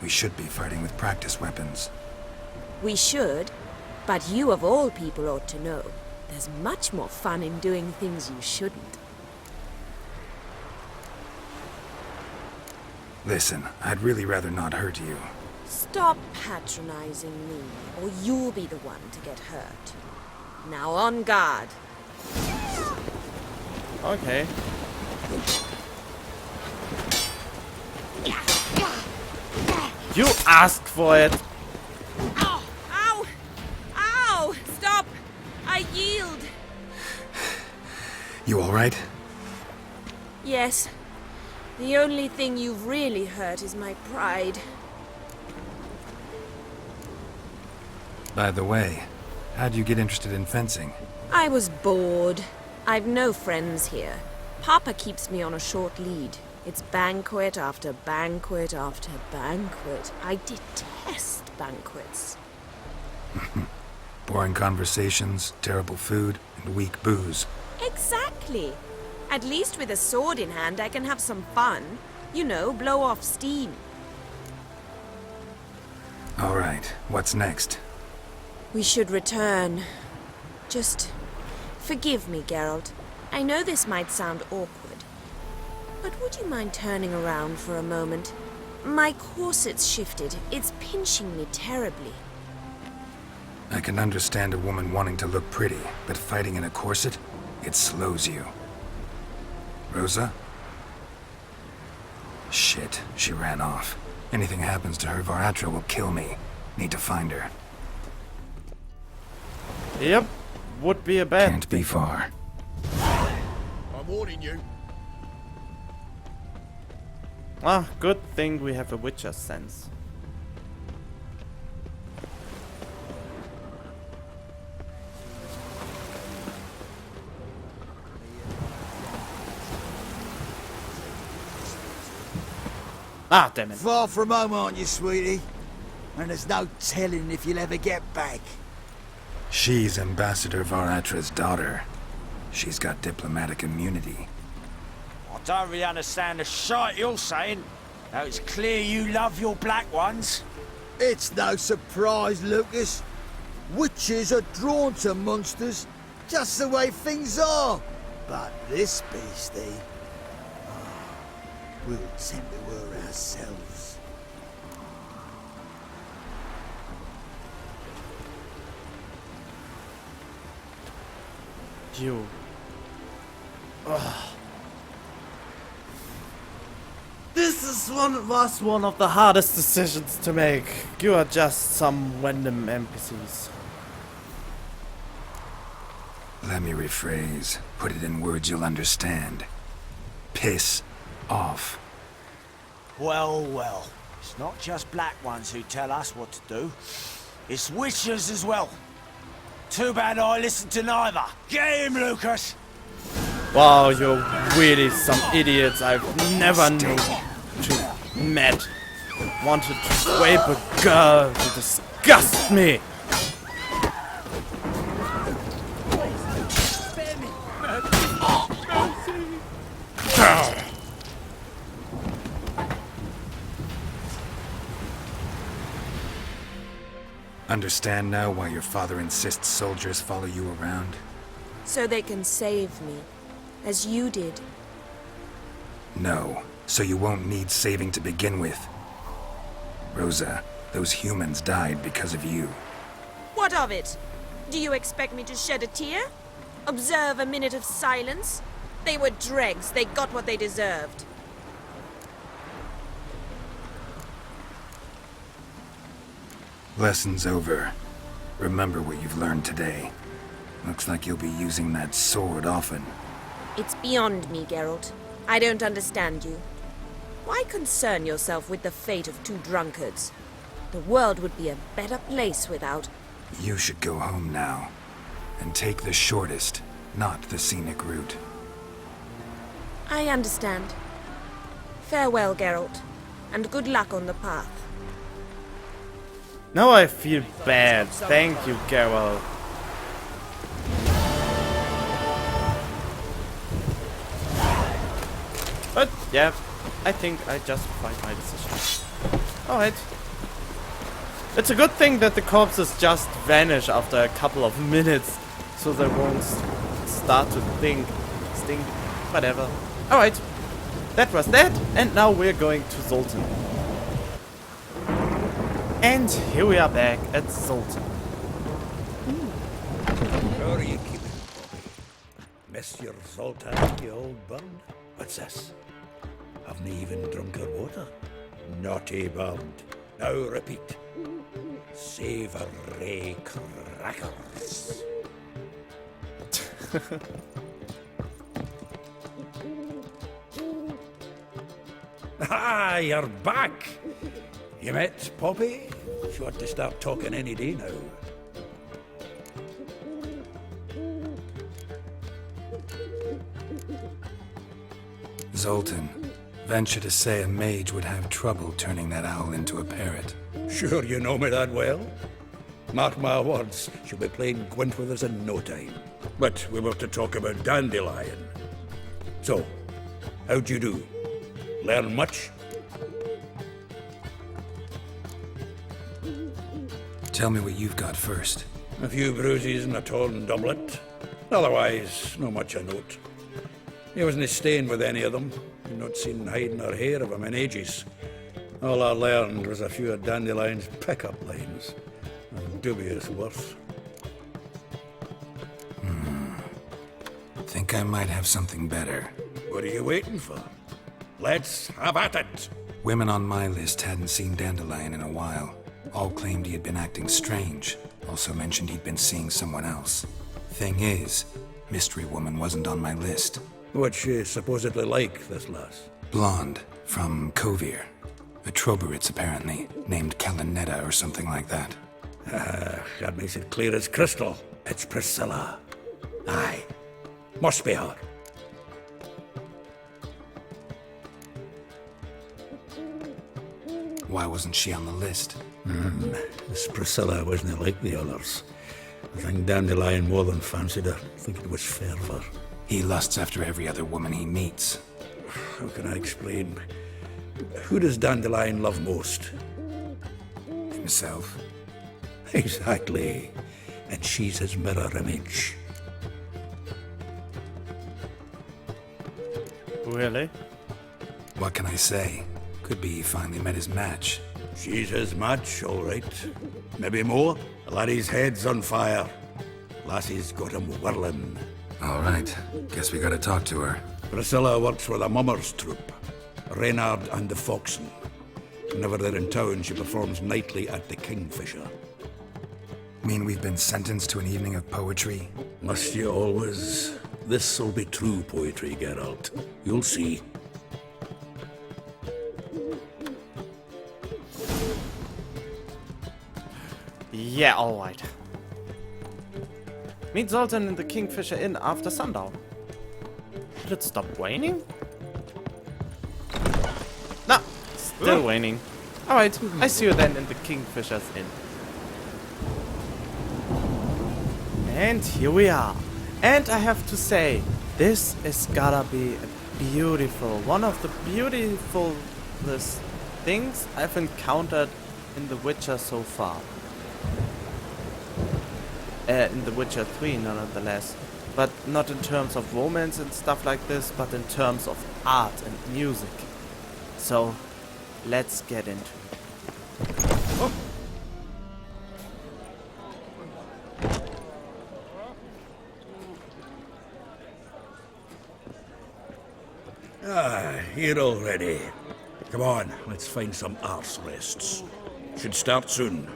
We should be fighting with practice weapons. We should, but you of all people ought to know. There's much more fun in doing things you shouldn't. Listen, I'd really rather not hurt you. Stop patronizing me, or you'll be the one to get hurt. Now on guard. Okay. You asked for it. Ow! Ow! Ow! Stop! I yield. You alright? Yes. The only thing you've really hurt is my pride. By the way, how'd you get interested in fencing? I was bored. I've no friends here. Papa keeps me on a short lead. It's banquet after banquet after banquet. I detest banquets. Boring conversations, terrible food, and weak booze. Exactly. At least with a sword in hand, I can have some fun. You know, blow off steam. Alright, what's next? We should return. Just forgive me, Geralt. I know this might sound awkward. But would you mind turning around for a moment? My corset's shifted. It's pinching me terribly. I can understand a woman wanting to look pretty, but fighting in a corset, it slows you. Rosa? Shit, she ran off. Anything happens to her, Varatra will kill me. Need to find her. Yep, would be a bad. Can't be far. I'm warning you. Ah, good thing we have a Witcher's sense. Ah, damn it. Far from home, aren't you, sweetie? And there's no telling if you'll ever get back. She's Ambassador Varatra's daughter. She's got diplomatic immunity. I don't really understand the shite you're saying. Now it's clear you love your black ones. It's no surprise, Lucas. Witches are drawn to monsters, just the way things are. But this beastie, we'll tend to her ourselves. You. Ugh. This was one of the hardest decisions to make. You are just some random NPCs. Let me rephrase. Put it in words you'll understand. Piss off. Well, well. It's not just black ones who tell us what to do. It's witches as well. Too bad I listened to neither. Get him, Lucas! Wow, you're really some idiots I've never known to met. Wanted to rape a girl to disgust me. Understand now why your father insists soldiers follow you around? So they can save me, as you did. No, so you won't need saving to begin with. Rosa, those humans died because of you. What of it? Do you expect me to shed a tear? Observe a minute of silence? They were dregs. They got what they deserved. Lesson's over. Remember what you've learned today. Looks like you'll be using that sword often. It's beyond me, Geralt. I don't understand you. Why concern yourself with the fate of two drunkards? The world would be a better place without... You should go home now. And take the shortest, not the scenic route. I understand. Farewell, Geralt. And good luck on the path. Now I feel bad. Thank you, Geralt. But yeah, I think I justified my decision. Alright. It's a good thing that the corpses just vanish after a couple of minutes, so they won't start to stink. Whatever. Alright. That was that, and now we're going to Zoltan. And here we are back at Zoltan. How are you keeping, Bobby? Miss your Zoltan, you old bird? What's this? Haven't even drunk her water? Naughty bird. Now repeat. Savoury crackers. Ah, you're back. You met Poppy? She ought to start talking any day now. Zoltan, venture to say a mage would have trouble turning that owl into a parrot. Sure you know me that well? Mark my words, she'll be playing Gwent with us in no time. But we were to talk about Dandelion. So, how'd you do? Learn much? Tell me what you've got first. A few bruises and a torn doublet. Otherwise, no much a note. He wasn't staying with any of them. You've not seen hiding or hair of him in ages. All I learned was a few of Dandelion's pickup lines. Of dubious worth. Think I might have something better. What are you waiting for? Let's have at it! Women on my list hadn't seen Dandelion in a while. All claimed he had been acting strange. Also mentioned he'd been seeing someone else. Thing is, Mystery Woman wasn't on my list. What's she supposedly like, this lass? Blonde, from Kovir. A Troberitz, apparently, named Kalinetta or something like that. That makes it clear as crystal. It's Priscilla. Aye. Must be her. Why wasn't she on the list? This Priscilla wasn't like the others. I think Dandelion more than fancied her. I think it was fervour. He lusts after every other woman he meets. How can I explain? Who does Dandelion love most? Himself. Exactly. And she's his mirror image. Really? What can I say? Could be he finally met his match. She's his match, all right. Maybe more. The laddie's head's on fire. Lassie's got him whirling. All right. Guess we gotta talk to her. Priscilla works with a mummers troupe. Reynard and the Foxen. Whenever they're in town, she performs nightly at the Kingfisher. Mean we've been sentenced to an evening of poetry? Must you always? This'll be true poetry, Geralt. You'll see. Yeah, alright. Meet Zoltan in the Kingfisher Inn after sundown. Did it stop raining? No, still raining. Alright, I see you then in the Kingfisher's Inn. And here we are. And I have to say, this is gotta be a beautiful, one of the beautifulest things I've encountered in The Witcher so far. In The Witcher 3, nonetheless. But not in terms of romance and stuff like this, but in terms of art and music. So, let's get into it. Oh. Here already. Come on, let's find some arse rests. Should start soon.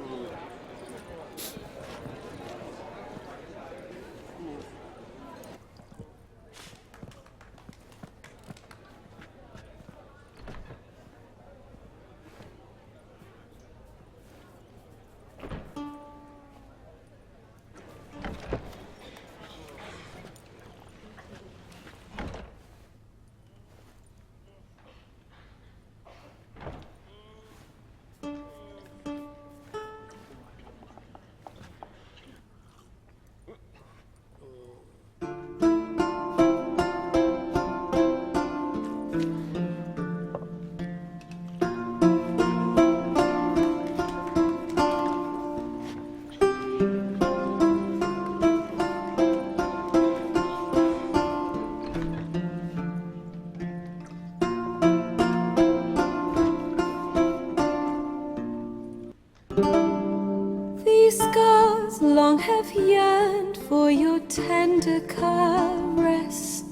hearts long have yearned for your tender caress,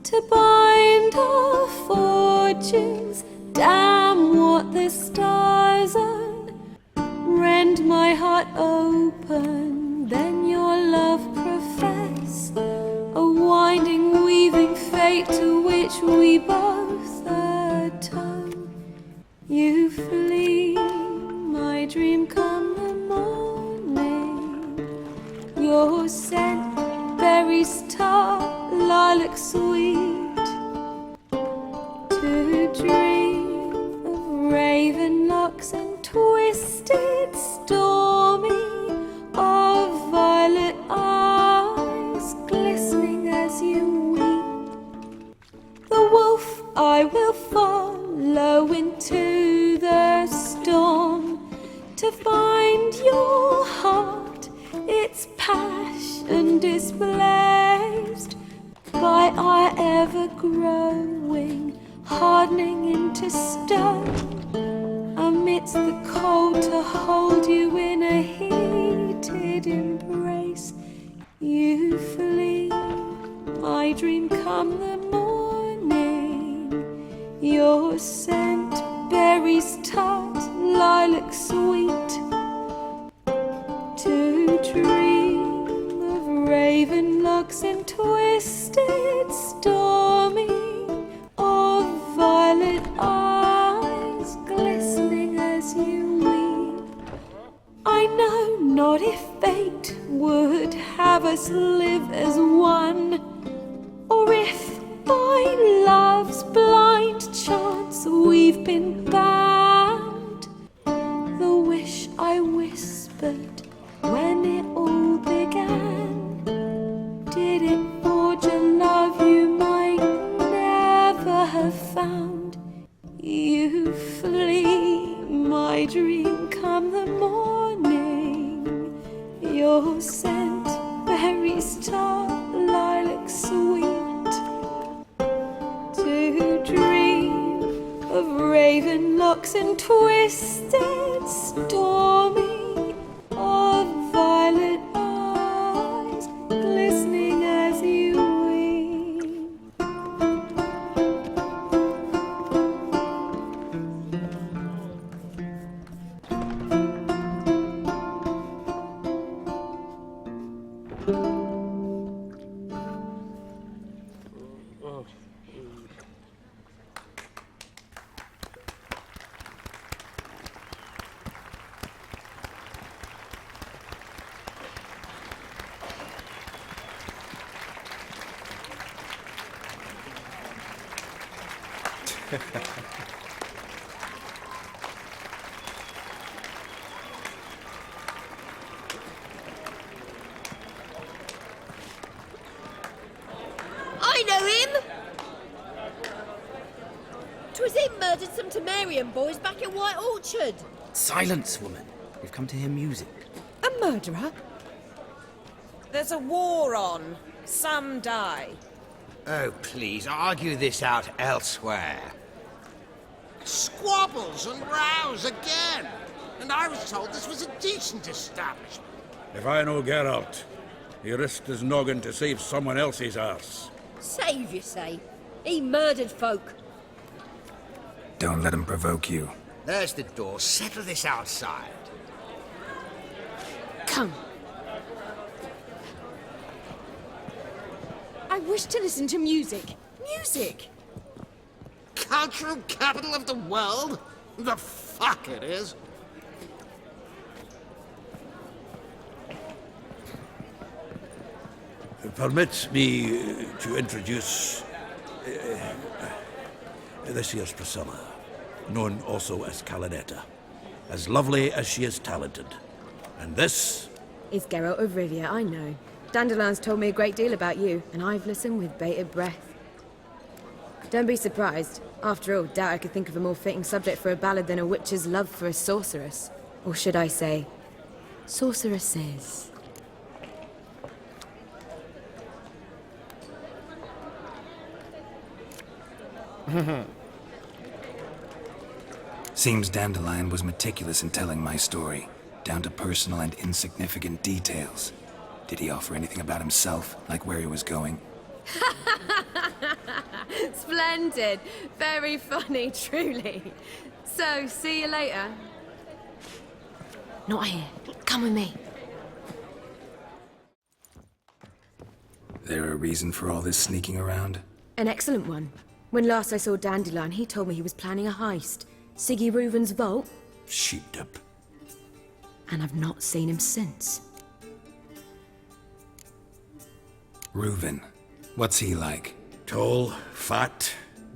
to bind our fortunes. Damn what the stars earn. Rend my heart open, then your love profess, a winding, weaving fate to which we both atone. You flee, my dream come the morning. Your scent, berries tart, lilac sweet. To dream of raven locks and twisted, stormy, of violet eyes glistening as you weep. The wolf I will follow into the storm, to find your heart, its passion displaced by our ever-growing, hardening into stone, amidst the cold to hold you in a heated embrace. You flee, my dream come the morning, your scent, berries tart, lilac sweet. To dream of raven locks and twisted, stormy, of violet eyes glistening as you weep. I know not if fate would have us live as one, or if by love's blind chance we've been bound. The wish I whispered when it all began, did it forge a love you might never have found? You flee, my dream come the morning, your scent, berries tart, lilac sweet. To dream of raven locks and twisted, stormy, of violet eyes glistening as you weep. I know him! 'Twas him murdered some Temerian boys back in White Orchard. Silence, woman. We've come to hear music. A murderer? There's a war on. Some die. Oh, please, argue this out elsewhere. Squabbles and rows again. And I was told this was a decent establishment. If I know Geralt, he risked his noggin to save someone else's arse. Save, you say? He murdered folk. Don't let him provoke you. There's the door. Settle this outside. Come. I wish to listen to music. Music! Cultural capital of the world? The fuck it is. Permit me to introduce this here's Priscilla, known also as Calinetta, as lovely as she is talented. And this is Geralt of Rivia, I know. Dandelion's told me a great deal about you, and I've listened with bated breath. Don't be surprised. After all, doubt I could think of a more fitting subject for a ballad than a witch's love for a sorceress. Or should I say, sorceresses. Seems Dandelion was meticulous in telling my story. down to personal and insignificant details. Did he offer anything about himself, like where he was going? Splendid. Very funny, truly. So, see you later. Not here. Come with me. There a reason for all this sneaking around? An excellent one. When last I saw Dandelion, he told me he was planning a heist. Siggy Reuven's vault. Sheepdip. And I've not seen him since. Reuven. What's he like? Tall, fat,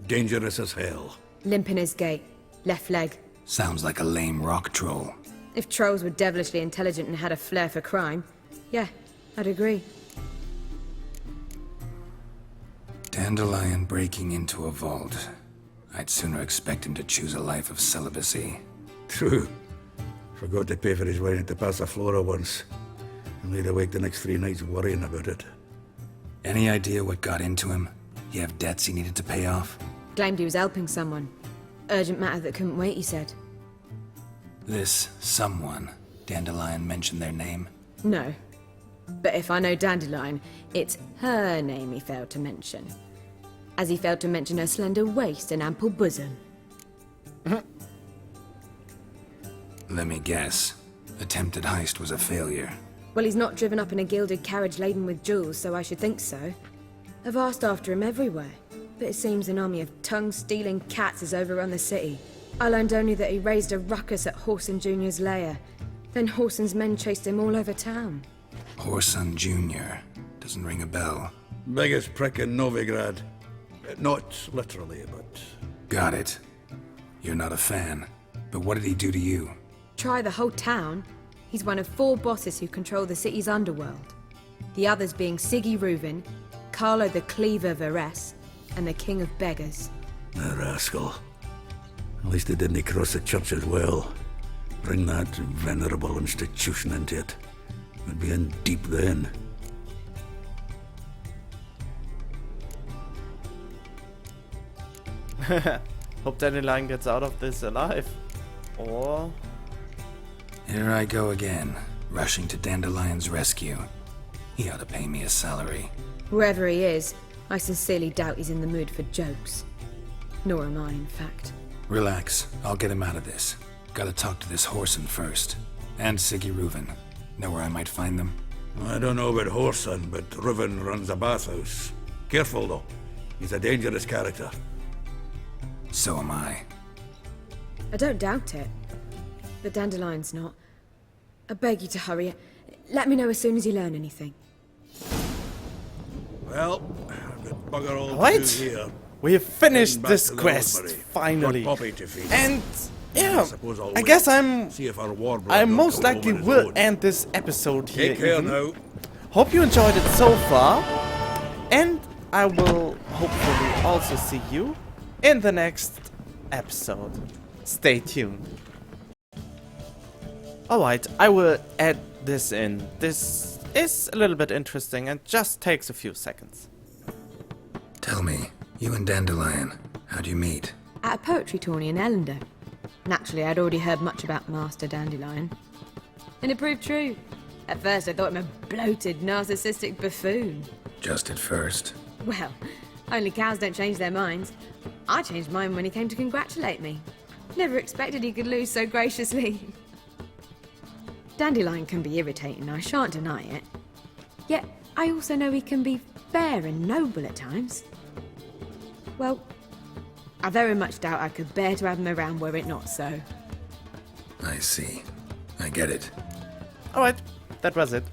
dangerous as hell. Limp in his gait. Left leg. Sounds like a lame rock troll. If trolls were devilishly intelligent and had a flair for crime, yeah, I'd agree. Dandelion breaking into a vault. I'd sooner expect him to choose a life of celibacy. True. Forgot to pay for his wine at the Passaflora once. And laid awake the next 3 nights worrying about it. Any idea what got into him? He have debts he needed to pay off? Claimed he was helping someone. Urgent matter that couldn't wait, he said. This someone, Dandelion mentioned their name? No. But if I know Dandelion, it's her name he failed to mention. As he failed to mention her slender waist and ample bosom. Let me guess. Attempted heist was a failure. Well, he's not driven up in a gilded carriage laden with jewels, so I should think so. I've asked after him everywhere, but it seems an army of tongue-stealing cats has overrun the city. I learned only that he raised a ruckus at Whoreson Jr.'s lair. Then Whoreson's men chased him all over town. Whoreson Jr. Doesn't ring a bell. Biggest prick in Novigrad. Not literally, but... Got it. You're not a fan. But what did he do to you? Try the whole town. He's one of 4 bosses who control the city's underworld. The others being Siggy Reuven, Carlo the Cleaver Varese, and the King of Beggars. The rascal. At least he didn't cross the church as well. Bring that venerable institution into it. We'd be in deep then. Hope Dandelion gets out of this alive. Or... Here I go again, rushing to Dandelion's rescue. He ought to pay me a salary. Whoever he is, I sincerely doubt he's in the mood for jokes. Nor am I, in fact. Relax, I'll get him out of this. Gotta talk to this Whoreson first. And Siggy Reuven. Know where I might find them? I don't know about Whoreson, but Reuven runs a bathhouse. Careful, though. He's a dangerous character. So am I. I don't doubt it. But Dandelion's not. I beg you to hurry. Let me know as soon as you learn anything. Well, the bugger all Right. to here. We have finished Back this to the quest, Rosemary. finally. Got Poppy to feed. And yeah, suppose I'll I wait, guess I'm see if our war I brother most will come likely home on his will own. end this episode here. Take care even. now. Hope you enjoyed it so far, and I will hopefully also see you in the next episode. Stay tuned. Alright, I will add this in. This is a little bit interesting and just takes a few seconds. Tell me, you and Dandelion, how'd you meet? At a poetry tourney in Ellender. Naturally, I'd already heard much about Master Dandelion. And it proved true. At first, I thought him a bloated, narcissistic buffoon. Just at first. Well, only cows don't change their minds. I changed mine when he came to congratulate me. Never expected he could lose so graciously. Dandelion can be irritating, I shan't deny it. Yet, I also know he can be fair and noble at times. Well, I very much doubt I could bear to have him around were it not so. I see. I get it. Alright, that was it.